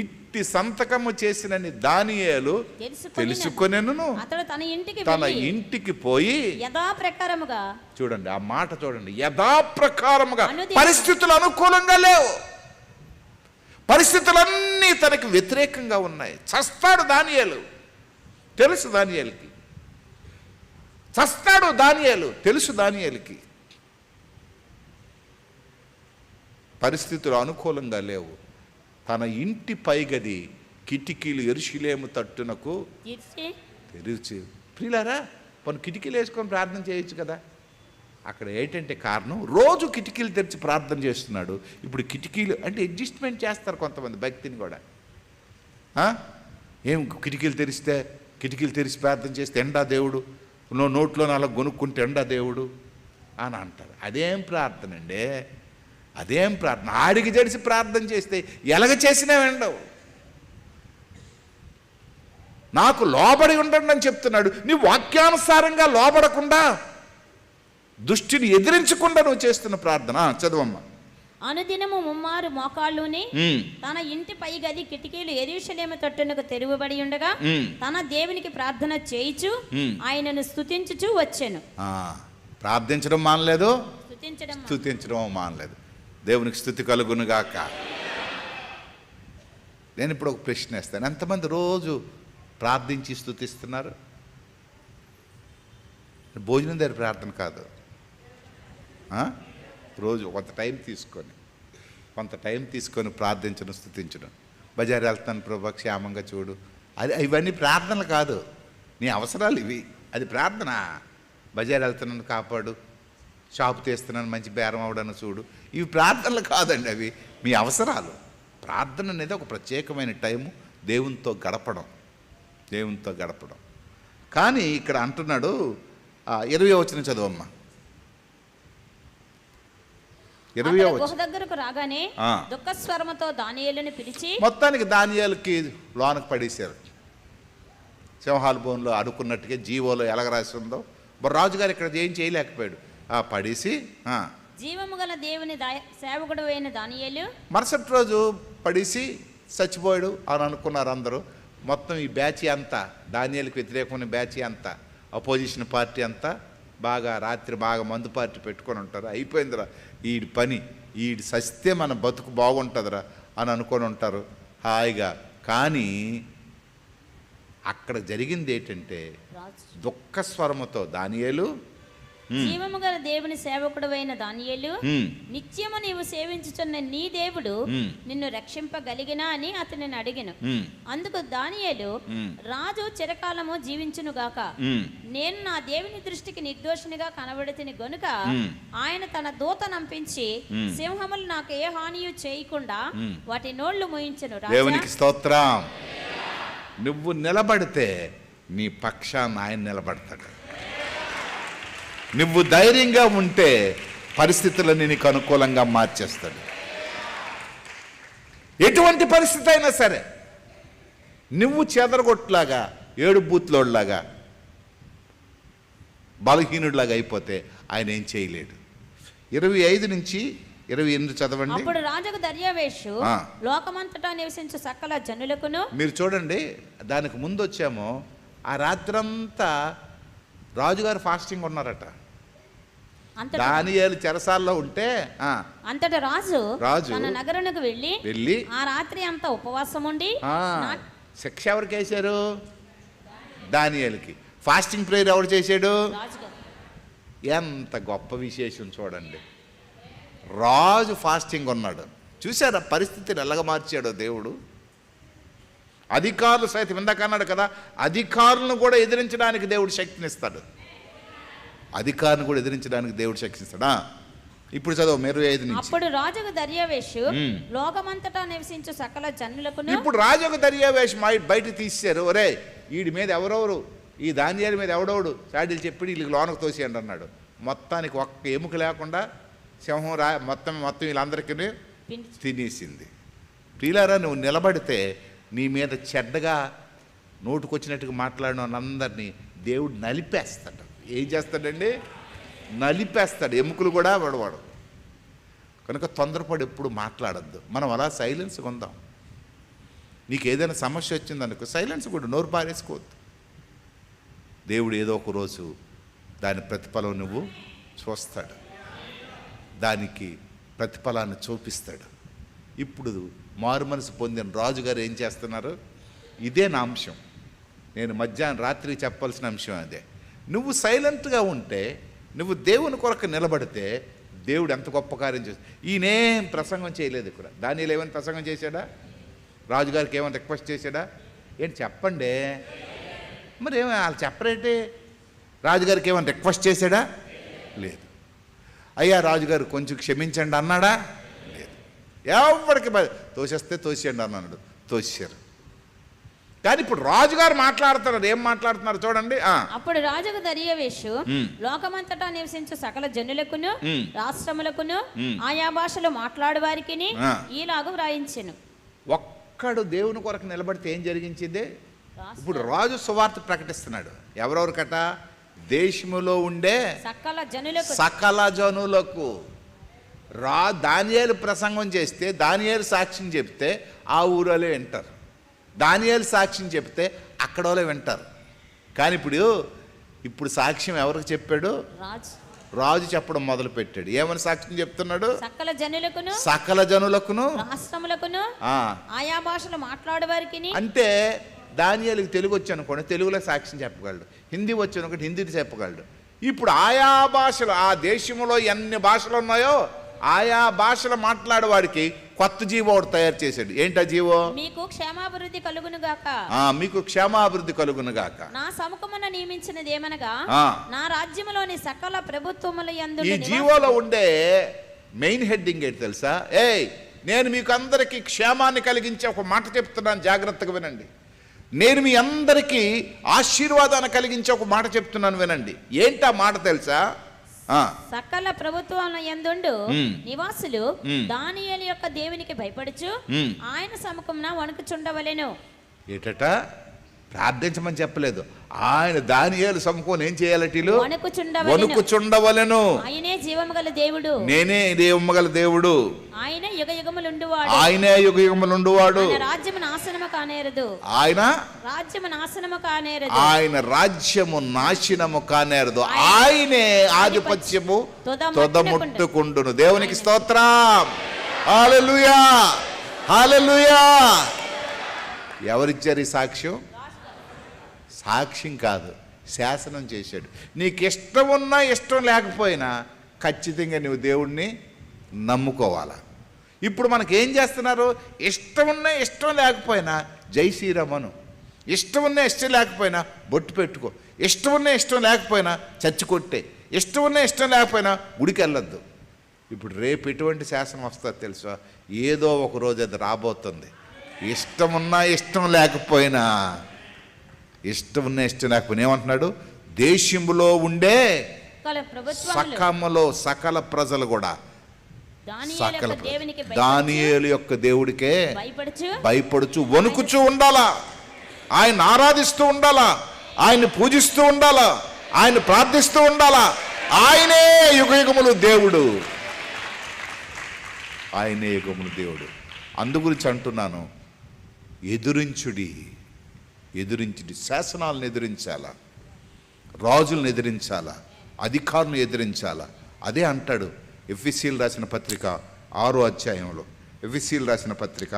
ఇట్టి సంతకము చేసిన దానియేలు తెలుసుకొనెను. అతడు తన ఇంటికి పోయి యథాప్రకారముగా, చూడండి ఆ మాట చూడండి, యథాప్రకారముగా. పరిస్థితులు అనుకూలంగా లేవు, పరిస్థితులన్నీ తనకి వ్యతిరేకంగా ఉన్నాయి. చస్తాడు దానియేలు, తెలుసు దానియేలుకి. చస్తాడు దానియేలు, తెలుసు దానియేలుకి. పరిస్థితులు అనుకూలంగా లేవు. తన ఇంటి పైగది కిటికీలు యెరూషలేము తట్టునకు తెరిచి, ప్రియులారా పని కిటికీలు వేసుకొని ప్రార్థన చేయొచ్చు కదా. అక్కడ ఏంటంటే కారణం, రోజు కిటికీలు తెరిచి ప్రార్థన చేస్తున్నాడు. ఇప్పుడు కిటికీలు అంటే అడ్జస్ట్మెంట్ చేస్తారు కొంతమంది భక్తిని కూడా. ఏం కిటికీలు తెరిచి ప్రార్థన చేస్తే ఎండా దేవుడు, నోట్లో అలా కొనుక్కుంటే ఎండా దేవుడు అని అంటారు. అదేం ప్రార్థన అండి? అదేం ప్రార్థన? ఆడికి జడిసి ప్రార్థన చేస్తే ఎలాగ చేసినా ఎండవు. నాకు లోబడి ఉండండి అని చెప్తున్నాడు. నీ వాక్యానుసారంగా లోబడకుండా, దుష్టిని ఎదిరించకుండా నువ్వు చేస్తున్న ప్రార్థన. చదవమ్మా. అనుదినము ముమ్మారు మోకాళ్ళుని తన ఇంటి పై గది కిటికీలు యెరూషలేము తట్టునకు తెరువబడి ఉండగా తన దేవునికి ప్రార్థన చేయిచు ఆయనను స్తుతించుచు వచ్చెను. ప్రార్థించడం మానలేదు, స్తుతించడం మానలేదు. దేవునికి స్తుతి కలుగును గాక. నేను ఇప్పుడు ఒక ప్రశ్న వేస్తాను, ఎంతమంది రోజు ప్రార్థించి స్తుతిస్తున్నారు? భోజనం దగ్గర ప్రార్థన కాదు, రోజు కొంత టైం తీసుకొని ప్రార్థించడం, స్తుతించడం. బజారు వెళ్తాను ప్రభా క్షేమంగా చూడు, ఇవన్నీ ప్రార్థనలు కాదు, నీ అవసరాలు ఇవి. అది ప్రార్థన. బజారు వెళ్తున్నాను కాపాడు, షాపు తీస్తున్నాను మంచి బేరం అవడాను చూడు, ఇవి ప్రార్థనలు కాదండి, అవి మీ అవసరాలు. ప్రార్థన అనేది ఒక ప్రత్యేకమైన టైము, దేవునితో గడపడం. కానీ ఇక్కడ అంటున్నాడు 20వ వచనం చదవమ్మా. 20వ గుహ దగ్గరకు రాగానే దుఃఖస్వరముతో దానియేలుని పిలిచి, మొత్తానికి దానియేలుకి లోనకు పడేశారు. సింహాల బోన్లో అడుక్కున్నట్టుగా జీవోలో ఎలాగ రాసి ఉందో, రాజుగారు ఇక్కడ ఏం చేయలేకపోయాడు. పడేసి జీవము గల దేవుని సేవకుడు అయిన దానియేలు మరుసటి రోజు పడేసి చచ్చిపోయాడు అని అనుకున్నారు అందరూ. మొత్తం ఈ బ్యాచ్ అంతా, దానియేలుకి వ్యతిరేకమైన బ్యాచ్ అంతా, అపోజిషన్ పార్టీ అంతా రాత్రి బాగా మందు పార్టీ పెట్టుకొని ఉంటారు. అయిపోయిందిరా ఈడి పని, ఈడి సస్తే మన బతుకు బాగుంటుందిరా అని అనుకొని ఉంటారు హాయిగా. కానీ అక్కడ జరిగింది ఏంటంటే దుఃఖ స్వరముతో దానియేలు, జీవము గల దేవుని సేవకుడు అయిన దానియేలు, నిత్యము నీవు సేవించుచున్న నీ దేవుడు నిన్ను రక్షింపగలిగినా అని అతనిని అడిగెను. అందుకు దానియేలు, రాజు చిరకాలము జీవించునుగాక, నేను నా దేవుని దృష్టికి నిర్దోషినిగా కనబడితిని గనుక ఆయన తన దూత నంపించి సింహములు నాకు ఏ హానియు చేయకుండా వాటి నోళ్లు మూయించెను. దేవునికి స్తోత్రం. నువ్వు నిలబడితే నీ పక్షాన ఆయన నిలబడతాడు. నువ్వు ధైర్యంగా ఉంటే పరిస్థితులను నీకు అనుకూలంగా మార్చేస్తాడు. ఎటువంటి పరిస్థితి అయినా సరే నువ్వు చెదరగొట్టులాగా, ఏడు బూత్లోడ్లాగా, బలహీనుడిలాగా అయిపోతే ఆయన ఏం చేయలేడు. 25 నుంచి 28 చదవండి. అప్పుడు రాజుకు దర్యావేషు లోకమంతటా నివసించు సకల జనులకును, మీరు చూడండి, దానికి ముందు వచ్చామో ఆ రాత్రంతా రాజుగారు ఫాస్టింగ్ ఉన్నారట. దానియేలు చెరసాల్లో ఉంటే అంతటా రాజు తన నగరునకు వెళ్ళి ఆ రాత్రి అంతా ఉపవాసం ఉండి, శిక్ష ఎవరికి వేశారు? దానియేలుకి. ఫాస్టింగ్ ప్రేయర్ ఎవరు చేశాడు? ఎంత గొప్ప విశేషం చూడండి. రాజు ఫాస్టింగ్ ఉన్నాడు. చూసారా పరిస్థితిని ఎలాగ మార్చాడో దేవుడు. అధికారులు సైతం ఇందాక అన్నాడు కదా, అధికారులను కూడా ఎదిరించడానికి దేవుడు శక్తినిస్తాడు. అధికారిని కూడా ఎదిరించడానికి దేవుడు శక్తిస్తాడా? ఇప్పుడు చదువు 25 నుంచి. అప్పుడు రాజుకు దర్యావేషు లోకమంతటా నివసించు సకల జనులకును. ఇప్పుడు రాజుకు దర్యావేషు బయట తీశారు. ఒరే వీడి మీద ఎవరెవరు, ఈ దానియేలు మీద ఎవడోడు చాడీలు చెప్పి వీళ్ళకి లోనకు తోసేయండి అన్నాడు. మొత్తానికి ఒక్క ఎముక లేకుండా సింహం మొత్తం వీళ్ళందరికీ తినేసింది. ప్రియులారా, నువ్వు నిలబడితే నీ మీద చెడ్డగా నోటుకొచ్చినట్టుగా మాట్లాడిన అందరినీ దేవుడు నలిపేస్తాడు. ఏం చేస్తాడండి? నలిపేస్తాడు. ఎముకలు కూడా వాడు. కనుక తొందరపడి ఎప్పుడు మాట్లాడద్దు. మనం అలా సైలెన్స్గా ఉందాం. నీకు ఏదైనా సమస్య వచ్చిందనుకో సైలెన్స్ కూడా, నోరు పారేసుకోవద్దు. దేవుడు ఏదో ఒక రోజు దాని ప్రతిఫలం నువ్వు చూస్తాడు, దానికి ప్రతిఫలాన్ని చూపిస్తాడు. ఇప్పుడు మారు మనసు పొందిన రాజుగారు ఏం చేస్తున్నారు? ఇదే నా అంశం. నేను మధ్యాహ్నం రాత్రి చెప్పాల్సిన అంశం అదే. నువ్వు సైలెంట్గా ఉంటే, నువ్వు దేవుని కొరకు నిలబడితే దేవుడు ఎంత గొప్ప కార్యం చేస్తాడు. ఈయనేం ప్రసంగం చేయలేదు ఇక్కడ. దానియేలు ఏమైనా ప్రసంగం చేశాడా? రాజుగారికి ఏమైనా రిక్వెస్ట్ చేశాడా? ఏంటి చెప్పండి. మరి ఏమైనా వాళ్ళు చెప్పరేంటి? రాజుగారికి ఏమైనా రిక్వెస్ట్ చేశాడా? లేదు. అయ్యా రాజుగారు కొంచెం క్షమించండి అన్నాడా? లేదు. ఎవరికి తోసేస్తే తోసేయండి అన్నాడు, తోసేశారు. కానీ ఇప్పుడు రాజుగారు మాట్లాడుతున్నారు. ఏం మాట్లాడుతున్నారు చూడండి. అప్పుడు రాజుకు దర్యావేషు లోకమంతటా నివసించు సకల జనులకును రాష్ట్రములకును ఆయా భాషలు మాట్లాడు వారికి ఈలాగు వ్రాయించెను. ఒక్కడు దేవుని కొరకు నిలబడితే ఏం జరిగించింది? ఇప్పుడు రాజు సువార్త ప్రకటిస్తున్నాడు. ఎవరెవరికట? దేశములో ఉండే సకల జనులకు. దానియేలు ప్రసంగం చేస్తే, దానియేలు సాక్ష్యం చెప్తే ఆ ఊరోలే వింటారు. దానియేలు సాక్ష్యం చెప్తే అక్కడ వాళ్ళే వింటారు. కానీ ఇప్పుడు సాక్ష్యం ఎవరికి చెప్పాడు? రాజు చెప్పడం మొదలు పెట్టాడు. ఏమని సాక్ష్యం చెప్తున్నాడు? సకల జనులకును రాష్ట్రములకును ఆయా భాషలు మాట్లాడే వారికి. అంటే దానియేలుకి తెలుగు వచ్చి అనుకోండి, తెలుగులో సాక్ష్యం చెప్పగలడు. హిందీ వచ్చి అనుకోండి, హిందీ చెప్పగలడు. ఇప్పుడు ఆయా భాషలు, ఆ దేశంలో ఎన్ని భాషలు ఉన్నాయో ఆయా భాషలు మాట్లాడేవాడికి కొత్త జీవో ఒకటి తయారు చేశాడు. ఏంటా జీవో? మీకు క్షేమాభివృద్ధి కలుగునుగాక. మీకు క్షేమాభివృద్ధి కలుగునుగాక. నా సముఖమున నియమించినది ఏమనగా, నా రాజ్యములోని సకల ప్రభుత్వముల యందు. ఈ జీవోలో ఉండే మెయిన్ హెడ్డింగ్ ఏంటి తెలుసా? నేను మీకు అందరికీ క్షేమాన్ని కలిగించే ఒక మాట చెప్తున్నాను, జాగ్రత్తగా వినండి. నేను మీ అందరికీ ఆశీర్వాదాన్ని కలిగించే ఒక మాట చెప్తున్నాను, వినండి. ఏంటి ఆ మాట తెలుసా? సకల ప్రభుత్వం యందుండు నివాసులు దానియేలు యొక్క దేవునికి భయపడుచు ఆయన సముఖమున వణుకుచుండవలెను. ఏటట ప్రార్థించమని చెప్పలేదు. ఆయన దానియేలు సముఖం ఏం చేయాలట? వణుకుచుండవలెను. ఆయనే జీవము గల దేవుడు, నేనే జీవము గల దేవుడు, ఆయనే యుగయుగములుండువాడు, ఆయనే యుగయుగములుండువాడు. రాజ్యము నాశనము కానేరదు, ఆయన రాజ్యము నాశనము కానేరదు, ఆయన రాజ్యము నాశనము కానేరదు. ఆయనే ఆధిపత్యము తొదముట్టుకుండును. దేవునికి స్తోత్రం. హల్లెలూయా, హల్లెలూయా. ఎవరిచ్చారు ఈ సాక్ష్యం? సాక్ష్యం కాదు, శాసనం చేశాడు. నీకు ఇష్టం ఉన్నా ఇష్టం లేకపోయినా ఖచ్చితంగా నువ్వు దేవుణ్ణి నమ్ముకోవాలా. ఇప్పుడు మనకేం చేస్తున్నారు? ఇష్టం ఉన్నా ఇష్టం లేకపోయినా జై శ్రీరామను, ఇష్టం ఉన్నా ఇష్టం లేకపోయినా బొట్టు పెట్టుకో, ఇష్టం ఉన్నా ఇష్టం లేకపోయినా చచ్చి కొట్టే, ఇష్టం ఉన్నా ఇష్టం లేకపోయినా గుడికి వెళ్ళొద్దు. ఇప్పుడు రేపు ఎటువంటి శాసనం వస్తుందో తెలుసా? ఏదో ఒక రోజు అది రాబోతుంది. ఇష్టం ఉన్నా ఇష్టం లేకపోయినా, ఇష్టం ఉన్నా ఇష్టం లేకపోయినా ఏమంటున్నాడు? దేశంలో ఉండే సకములో సకల ప్రజలు కూడా దానియేలు యొక్క దేవుడికే భయపడుచు వణుకుచూ ఉండాలా, ఆయన ఆరాధిస్తూ ఉండాలా, ఆయన్ని పూజిస్తూ ఉండాలా, ఆయన ప్రార్థిస్తూ ఉండాలా. ఆయనే యుగయుగములు దేవుడు, ఆయనే యుగములు దేవుడు. అందుగురించి అంటున్నాను, ఎదురించుడి, శాసనాలను ఎదిరించాలా, రాజులను ఎదిరించాలా, అధికారులను ఎదిరించాలా. అదే అంటాడు ఎఫెసీయులకు రాసిన పత్రిక 6వ అధ్యాయంలో, ఎఫెసీయులకు రాసిన పత్రిక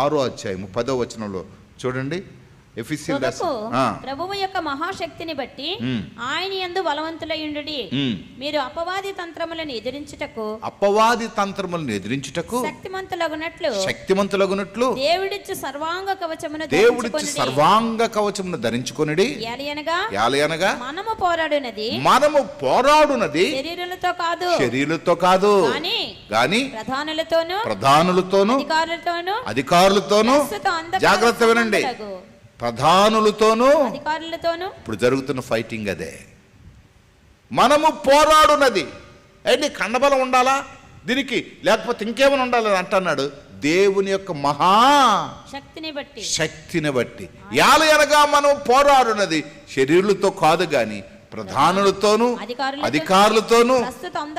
6వ అధ్యాయం 10వ వచనంలో చూడండి. ప్రభువు యొక్క మహాశక్తిని బట్టి ఆయన యందు బలవంతులయుండుడి. మీరు అపవాది తంత్రములను ఎదిరించుటకు శక్తిమంతులగునట్లు దేవుడిచ్చు సర్వాంగ కవచమును ధరించుకొనుడి. యాలయనగా మనము పోరాడునది శరీరులతో కాదు గాని ప్రధానులతోను అధికారులతోను జాగ్రత్త వినండి, ప్రధానులతోనూ ఇప్పుడు జరుగుతున్న ఫైటింగ్ అదే. మనము పోరాడునది ఏంటి? కండబలం ఉండాలా దీనికి, లేకపోతే ఇంకేమైనా ఉండాలని అంటున్నాడు. దేవుని యొక్క మహా శక్తిని బట్టి. యాలయనగా మనం పోరాడునది శరీరులతో కాదు గాని ప్రధానులతోనూ అధికారులతోనూ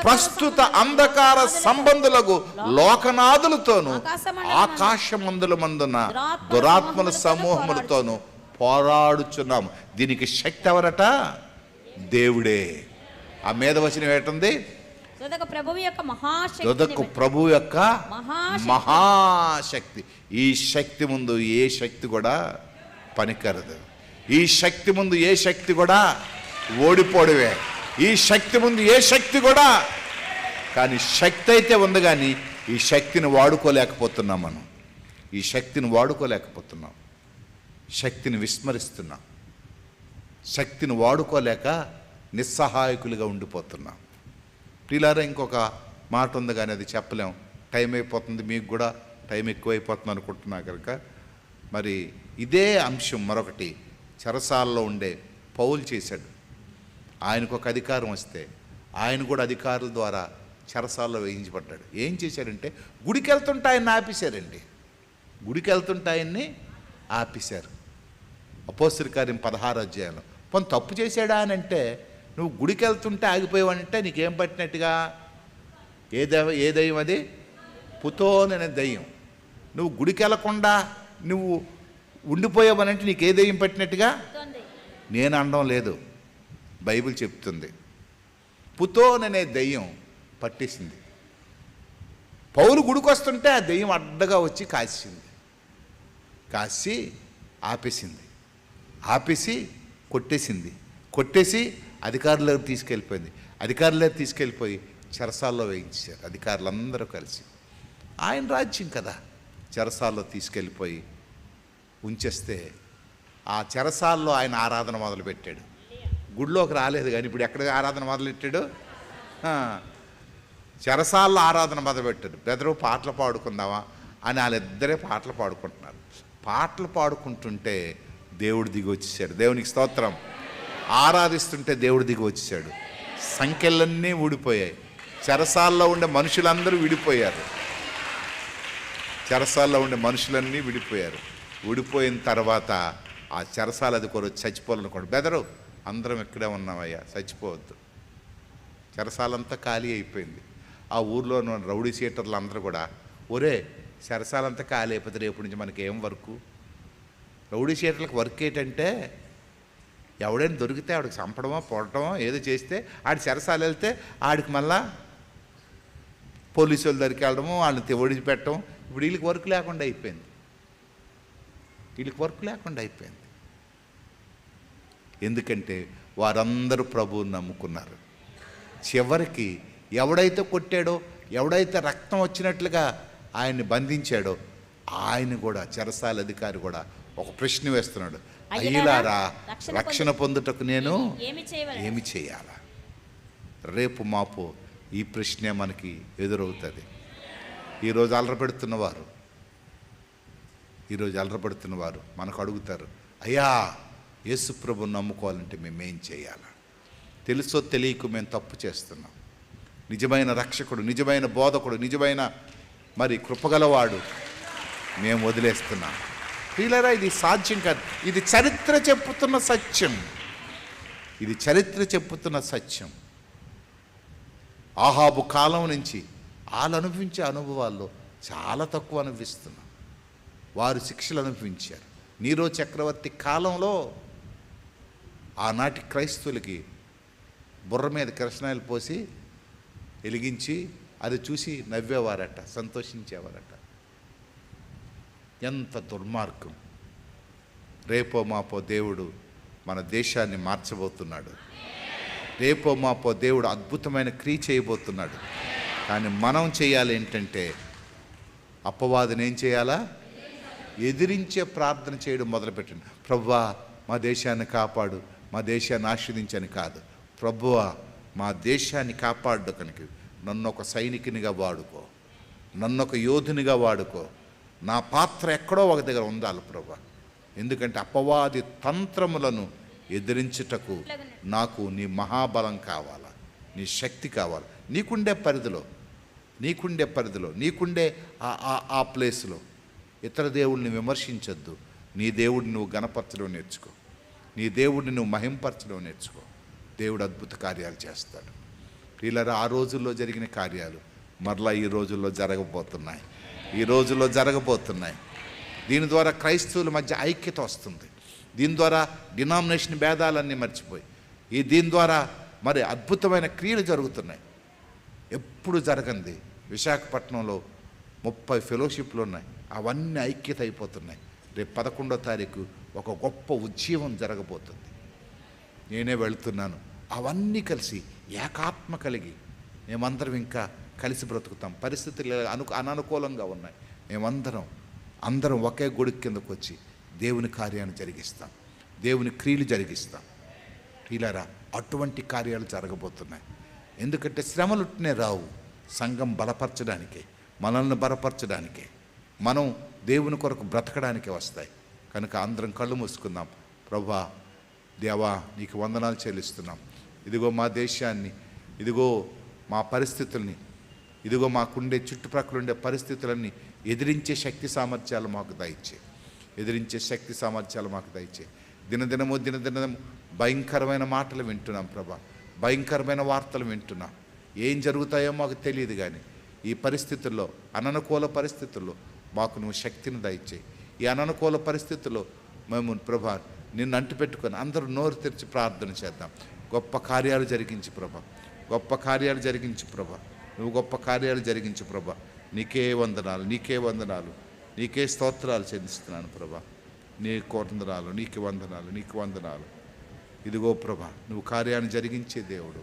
ప్రస్తుత అంధకార సంబంధులకు లోకనాథులతోనూ ఆకాశమందుల మందున దురాత్మల సమూహములతోనూ పోరాడుచున్నాము. దీనికి శక్తి ఎవరట? దేవుడే. ఆ మీద వచనం ఏంటుంది? ప్రభు యొక్క మహాశక్తి. ఈ శక్తి ముందు ఏ శక్తి కూడా పనికరదు. ఈ శక్తి ముందు ఏ శక్తి కూడా ఓడిపోవడమే. ఈ శక్తి ముందు ఏ శక్తి కూడా, కానీ శక్తి అయితే ఉంది, కానీ ఈ శక్తిని వాడుకోలేకపోతున్నాం. మనం ఈ శక్తిని వాడుకోలేకపోతున్నాం, శక్తిని విస్మరిస్తున్నాం, శక్తిని వాడుకోలేక నిస్సహాయకులుగా ఉండిపోతున్నాం. ప్రియులారా, ఇంకొక మాట ఉంది కానీ అది చెప్పలేం, టైం అయిపోతుంది, మీకు కూడా టైం ఎక్కువైపోతుంది అనుకుంటున్నా కనుక. మరి ఇదే అంశం మరొకటి చెరసాలలో ఉండే పౌలు చేశాడు. ఆయనకు ఒక అధికారం వస్తే ఆయన కూడా అధికారుల ద్వారా చెరసాలలో వేయించబడ్డాడు. ఏం చేశాడంటే గుడికి వెళ్తుంటే ఆయన్ని ఆపేశారండి. గుడికి వెళ్తుంటే ఆయన్ని ఆపేశారు. అపోస్తలుల కార్యం 16వ అధ్యాయంలో. పోనీ తప్పు చేశాడా అని అంటే, నువ్వు గుడికి వెళ్తుంటే ఆగిపోయావంటే నీకేం పట్టినట్టుగా? ఏ దయ్యం అది? పుతోననే దయ్యం. నువ్వు గుడికి వెళ్ళకుండా నువ్వు ఉండిపోయావనంటే నీకు ఏ దయ్యం పట్టినట్టుగా? నేను అనడం లేదు, బైబిల్ చెప్తుంది. పుతోననే దయ్యం పట్టేసింది. పౌలు గుడికి వస్తుంటే ఆ దయ్యం అడ్డగా వచ్చి కాసి ఆపేసింది. ఆపేసి కొట్టేసి అధికారులకు తీసుకెళ్ళిపోయింది. అధికారులకు తీసుకెళ్ళిపోయి చెరసాల్లో వేయించారు అధికారులందరూ కలిసి. ఆయన రాజ్యం కదా. చెరసాల్లో తీసుకెళ్ళిపోయి ఉంచేస్తే ఆ చెరసాల్లో ఆయన ఆరాధన మొదలుపెట్టాడు. గుడిలోకి రాలేదు కానీ ఇప్పుడు ఎక్కడ ఆరాధన మొదలెట్టాడు? చెరసాల్లో ఆరాధన మొదలుపెట్టారు. బ్రదరు పాటలు పాడుకుందామా అని వాళ్ళిద్దరే పాటలు పాడుకుంటున్నారు. పాటలు పాడుకుంటుంటే దేవుడు దిగి వచ్చేసాడు. దేవునికి స్తోత్రం. ఆరాధిస్తుంటే దేవుడు దిగి వచ్చేసాడు. సంఖ్యలన్నీ ఊడిపోయాయి. చెరసాల్లో ఉండే మనుషులందరూ విడిపోయారు. చెరసాల్లో ఉండే మనుషులన్నీ విడిపోయారు. విడిపోయిన తర్వాత ఆ చెరసాల అది కొరకు చచ్చిపోవాలనుకోండి. బెదరు అందరం ఇక్కడే ఉన్నామయ్యా, చచ్చిపోవద్దు. చెరసాలంతా ఖాళీ అయిపోయింది. ఆ ఊర్లో ఉన్న రౌడీ సీటర్లు అందరూ కూడా, ఒరే చెరసాలంతా ఖాళీ అయిపోతే రేపు నుంచి మనకి ఏం వర్కు? రౌడీ సీటర్లకు వర్క్ ఏంటంటే ఎవడైనా దొరికితే ఆడికి చంపడమో పొడటమో ఏదో చేస్తే ఆడి చెరసాలు వెళ్తే ఆడికి మళ్ళా పోలీసు వాళ్ళు దగ్గరికి వెళ్ళడము, వాళ్ళని ఒడిచిపెట్టడం. ఇప్పుడు వీళ్ళకి వర్క్ లేకుండా అయిపోయింది. ఎందుకంటే వారందరూ ప్రభువుని నమ్ముకున్నారు. చివరికి ఎవడైతే కొట్టాడో, ఎవడైతే రక్తం వచ్చినట్లుగా ఆయన్ని బంధించాడో ఆయన కూడా, చెరసాల అధికారి కూడా ఒక ప్రశ్న వేస్తున్నాడు, అయ్యలారా రక్షణ పొందుటకు నేను ఏమి చేయాలా? రేపు మాపు ఈ ప్రశ్నే మనకి ఎదురవుతుంది. ఈరోజు అలరపడుతున్నవారు మనకు అడుగుతారు, అయ్యా యేసు ప్రభువుని నమ్ముకోవాలంటే మేమేం చేయాలా? తెలుసో తెలియకు మేము తప్పు చేస్తున్నాం. నిజమైన రక్షకుడు, నిజమైన బోధకుడు, నిజమైన మరి కృపగలవాడు మేము వదిలేస్తున్నాం. ప్రియులారా, ఇది సాధ్యం కాదు. ఇది చరిత్ర చెప్పుతున్న సత్యం. ఆహాబు కాలం నుంచి వాళ్ళు అనుభవించే అనుభవాల్లో చాలా తక్కువ అనుభవిస్తున్నాం. వారు శిక్షలు అనుభవించారు. నీరో చక్రవర్తి కాలంలో ఆనాటి క్రైస్తవులకి బుర్ర మీద కిరసనాయిలు పోసి వెలిగించి అది చూసి నవ్వేవారట, సంతోషించేవారట. ఎంత దుర్మార్గం! రేపో మాపో దేవుడు మన దేశాన్ని మార్చబోతున్నాడు. రేపో మాపో దేవుడు అద్భుతమైన క్రియ చేయబోతున్నాడు. కానీ మనం చేయాలి ఏంటంటే, అపవాదిని ఏం చేయాలా? ఎదిరించే ప్రార్థన చేయడం మొదలుపెట్టండి. ప్రభువా మా దేశాన్ని కాపాడు, మా దేశాన్ని ఆశీర్వదించని కాదు. ప్రభువా మా దేశాన్ని కాపాడు కనుక నన్ను ఒక సైనికునిగా వాడుకో, నన్ను ఒక యోధునిగా వాడుకో. నా పాత్ర ఎక్కడో ఒక దగ్గర ఉండాలి ప్రభువా. ఎందుకంటే అపవాది తంత్రములను ఎదిరించుటకు నాకు నీ మహాబలం కావాలా, నీ శక్తి కావాలి. నీకుండే పరిధిలో నీకుండే ఆ ప్లేస్లో ఇతర దేవుడిని విమర్శించొద్దు. నీ దేవుడిని నువ్వు గణపరచడం నేర్చుకో, నీ దేవుడిని నువ్వు మహింపరచడం నేర్చుకో. దేవుడు అద్భుత కార్యాలు చేస్తాడు. వీళ్ళరా ఆ రోజుల్లో జరిగిన కార్యాలు మరలా ఈ రోజుల్లో జరగబోతున్నాయి. దీని ద్వారా క్రైస్తవుల మధ్య ఐక్యత వస్తుంది. దీని ద్వారా డినామినేషన్ భేదాలన్నీ మర్చిపోయి దీని ద్వారా మరి అద్భుతమైన క్రియలు జరుగుతున్నాయి. ఎప్పుడు జరగంది విశాఖపట్నంలో 30 ఫెలోషిప్లు ఉన్నాయి. అవన్నీ ఐక్యత అయిపోతున్నాయి. రేపు 11వ తారీఖు ఒక గొప్ప ఉద్యమం జరగబోతుంది. నేనే వెళుతున్నాను. అవన్నీ కలిసి ఏకాత్మ కలిగి మేమందరం ఇంకా కలిసి బ్రతుకుతాం. పరిస్థితులు అననుకూలంగా ఉన్నాయి. మేమందరం ఒకే గొడుగు కిందకు వచ్చి దేవుని కార్యాన్ని జరిగిస్తాం, దేవుని క్రియలు జరిగిస్తాం. ఇలారా అటువంటి కార్యాలు జరగబోతున్నాయి. ఎందుకంటే శ్రమలుట్నే రావు, సంఘం బలపరచడానికే, మనల్ని బలపరచడానికే, మనం దేవుని కొరకు బ్రతకడానికే వస్తాయి. కనుక అందరం కళ్ళు మూసుకుందాం. ప్రభువా దేవా నీకు వందనాలు చెల్లిస్తున్నాం. ఇదిగో మా దేశాన్ని, ఇదిగో మా పరిస్థితుల్ని, ఇదిగో మాకుండే చుట్టుప్రక్కల ఉండే పరిస్థితులన్నీ ఎదిరించే శక్తి సామర్థ్యాలు మాకు దయచే. దినదినము భయంకరమైన మాటలు వింటున్నాం ప్రభా, భయంకరమైన వార్తలు వింటున్నాం. ఏం జరుగుతాయో మాకు తెలియదు. కానీ ఈ పరిస్థితుల్లో, అననుకూల పరిస్థితుల్లో మాకు నువ్వు శక్తిని దయచేయి. ఈ అననుకూల పరిస్థితుల్లో మేము ప్రభా నిన్ను అంటిపెట్టుకొని అందరూ నోరు తెరిచి ప్రార్థన చేద్దాం. గొప్ప కార్యాలు జరిగించి ప్రభా, నువ్వు గొప్ప కార్యాలు జరిగించు ప్రభా. నీకే వందనాలు, నీకే స్తోత్రాలు చెల్లిస్తున్నాను ప్రభా. నీకు వందనాలు. ఇదిగో ప్రభా నువ్వు కార్యాన్ని జరిగించే దేవుడు.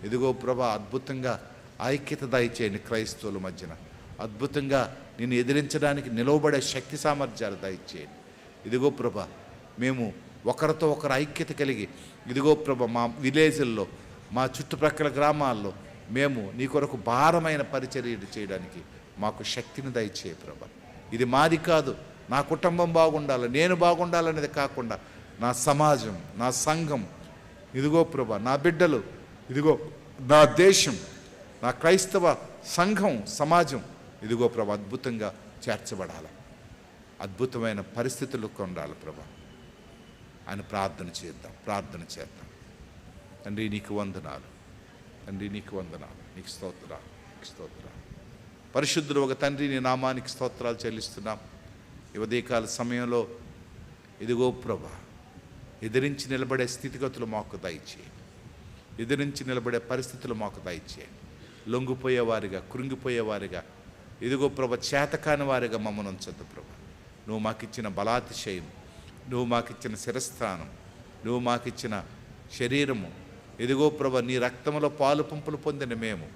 ఇదిగో ప్రభా అద్భుతంగా ఐక్యత దయచేయండి క్రైస్తవుల మధ్యన. అద్భుతంగా నిన్ను ఎదిరించడానికి నిలవబడే శక్తి సామర్థ్యాలు దయచేయండి. ఇదిగో ప్రభా మేము ఒకరితో ఒకరు ఐక్యత కలిగి, ఇదిగో ప్రభా మా విలేజ్ల్లో, మా చుట్టుప్రక్కల గ్రామాల్లో మేము నీ కొరకు భారమైన పరిచర్యలు చేయడానికి మాకు శక్తిని దయచేయ ప్రభా. ఇది మాది కాదు, నా కుటుంబం బాగుండాలి, నేను బాగుండాలనేది కాకుండా నా సమాజం, నా సంఘం, ఇదిగో ప్రభా నా బిడ్డలు, ఇదిగో నా దేశం, నా క్రైస్తవ సంఘం, సమాజం, ఇదిగో ప్రభా అద్భుతంగా చేర్చబడాలి, అద్భుతమైన పరిస్థితులకు ఉండాలి ప్రభా అని ప్రార్థన చేద్దాం. తండ్రి నీకు వందనాలు, నీకు స్తోత్రాలు, పరిశుద్ధులు ఒక తండ్రి నీ నామానికి స్తోత్రాలు చెల్లిస్తున్నాం. ఈ ఉదయకాల సమయంలో ఇదిగో ప్రభా ఎదిరించి నిలబడే స్థితిగతులు మాకు దయచేయండి, ఎదిరించి నిలబడే పరిస్థితులు మాకు దయచేయండి. లొంగిపోయేవారిగా, కృంగిపోయేవారిగా, ఇదిగో ప్రభా చేతకాని వారిగా మమ్మల్ని ఉంచద్దు ప్రభా. నువ్వు మాకిచ్చిన బలాతిశయం, నువ్వు మాకిచ్చిన శిరస్థానం, నువ్వు మాకిచ్చిన శరీరము, ఇదిగో ప్రభా నీ రక్తంలో పాలు పంపులు పొందిన మేము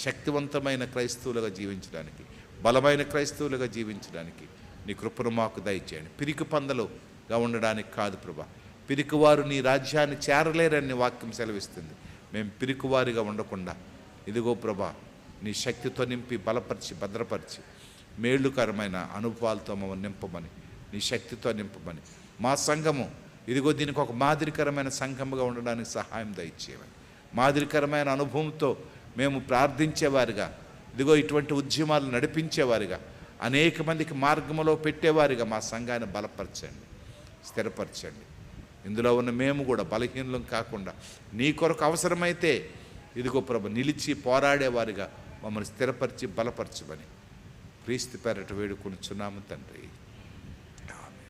శక్తివంతమైన క్రైస్తవులుగా జీవించడానికి, బలమైన క్రైస్తవులుగా జీవించడానికి నీ కృపను మాకు దయచేయండి. పిరికి పందలుగా ఉండడానికి కాదు ప్రభా. పిరికివారు నీ రాజ్యాన్ని చేరలేరని వాక్యం సెలవిస్తుంది. మేము పిరికివారిగా ఉండకుండా ఇదిగో ప్రభా నీ శక్తితో నింపి బలపరిచి భద్రపరిచి మేలుకరమైన అనుభవాలతో మమ్మల్ని నింపమని, నీ శక్తితో నింపమని, మా సంఘము ఇదిగో దీనికి ఒక మాదిరికరమైన సంఘముగా ఉండడానికి సహాయం దయచేయమని, మాదిరికరమైన అనుభవంతో మేము ప్రార్థించేవారిగా, ఇదిగో ఇటువంటి ఉద్యమాలు నడిపించేవారిగా, అనేక మందికి మార్గంలో పెట్టేవారిగా మా సంఘాన్ని బలపరచండి, స్థిరపరచండి. ఇందులో ఉన్న మేము కూడా బలహీనం కాకుండా నీ కొరకు అవసరమైతే ఇదిగో ప్రభు నిలిచి పోరాడేవారిగా మమ్మల్ని స్థిరపరిచి బలపరచమని క్రీస్తు పేరట వేడుకొనుచున్నాము తండ్రి.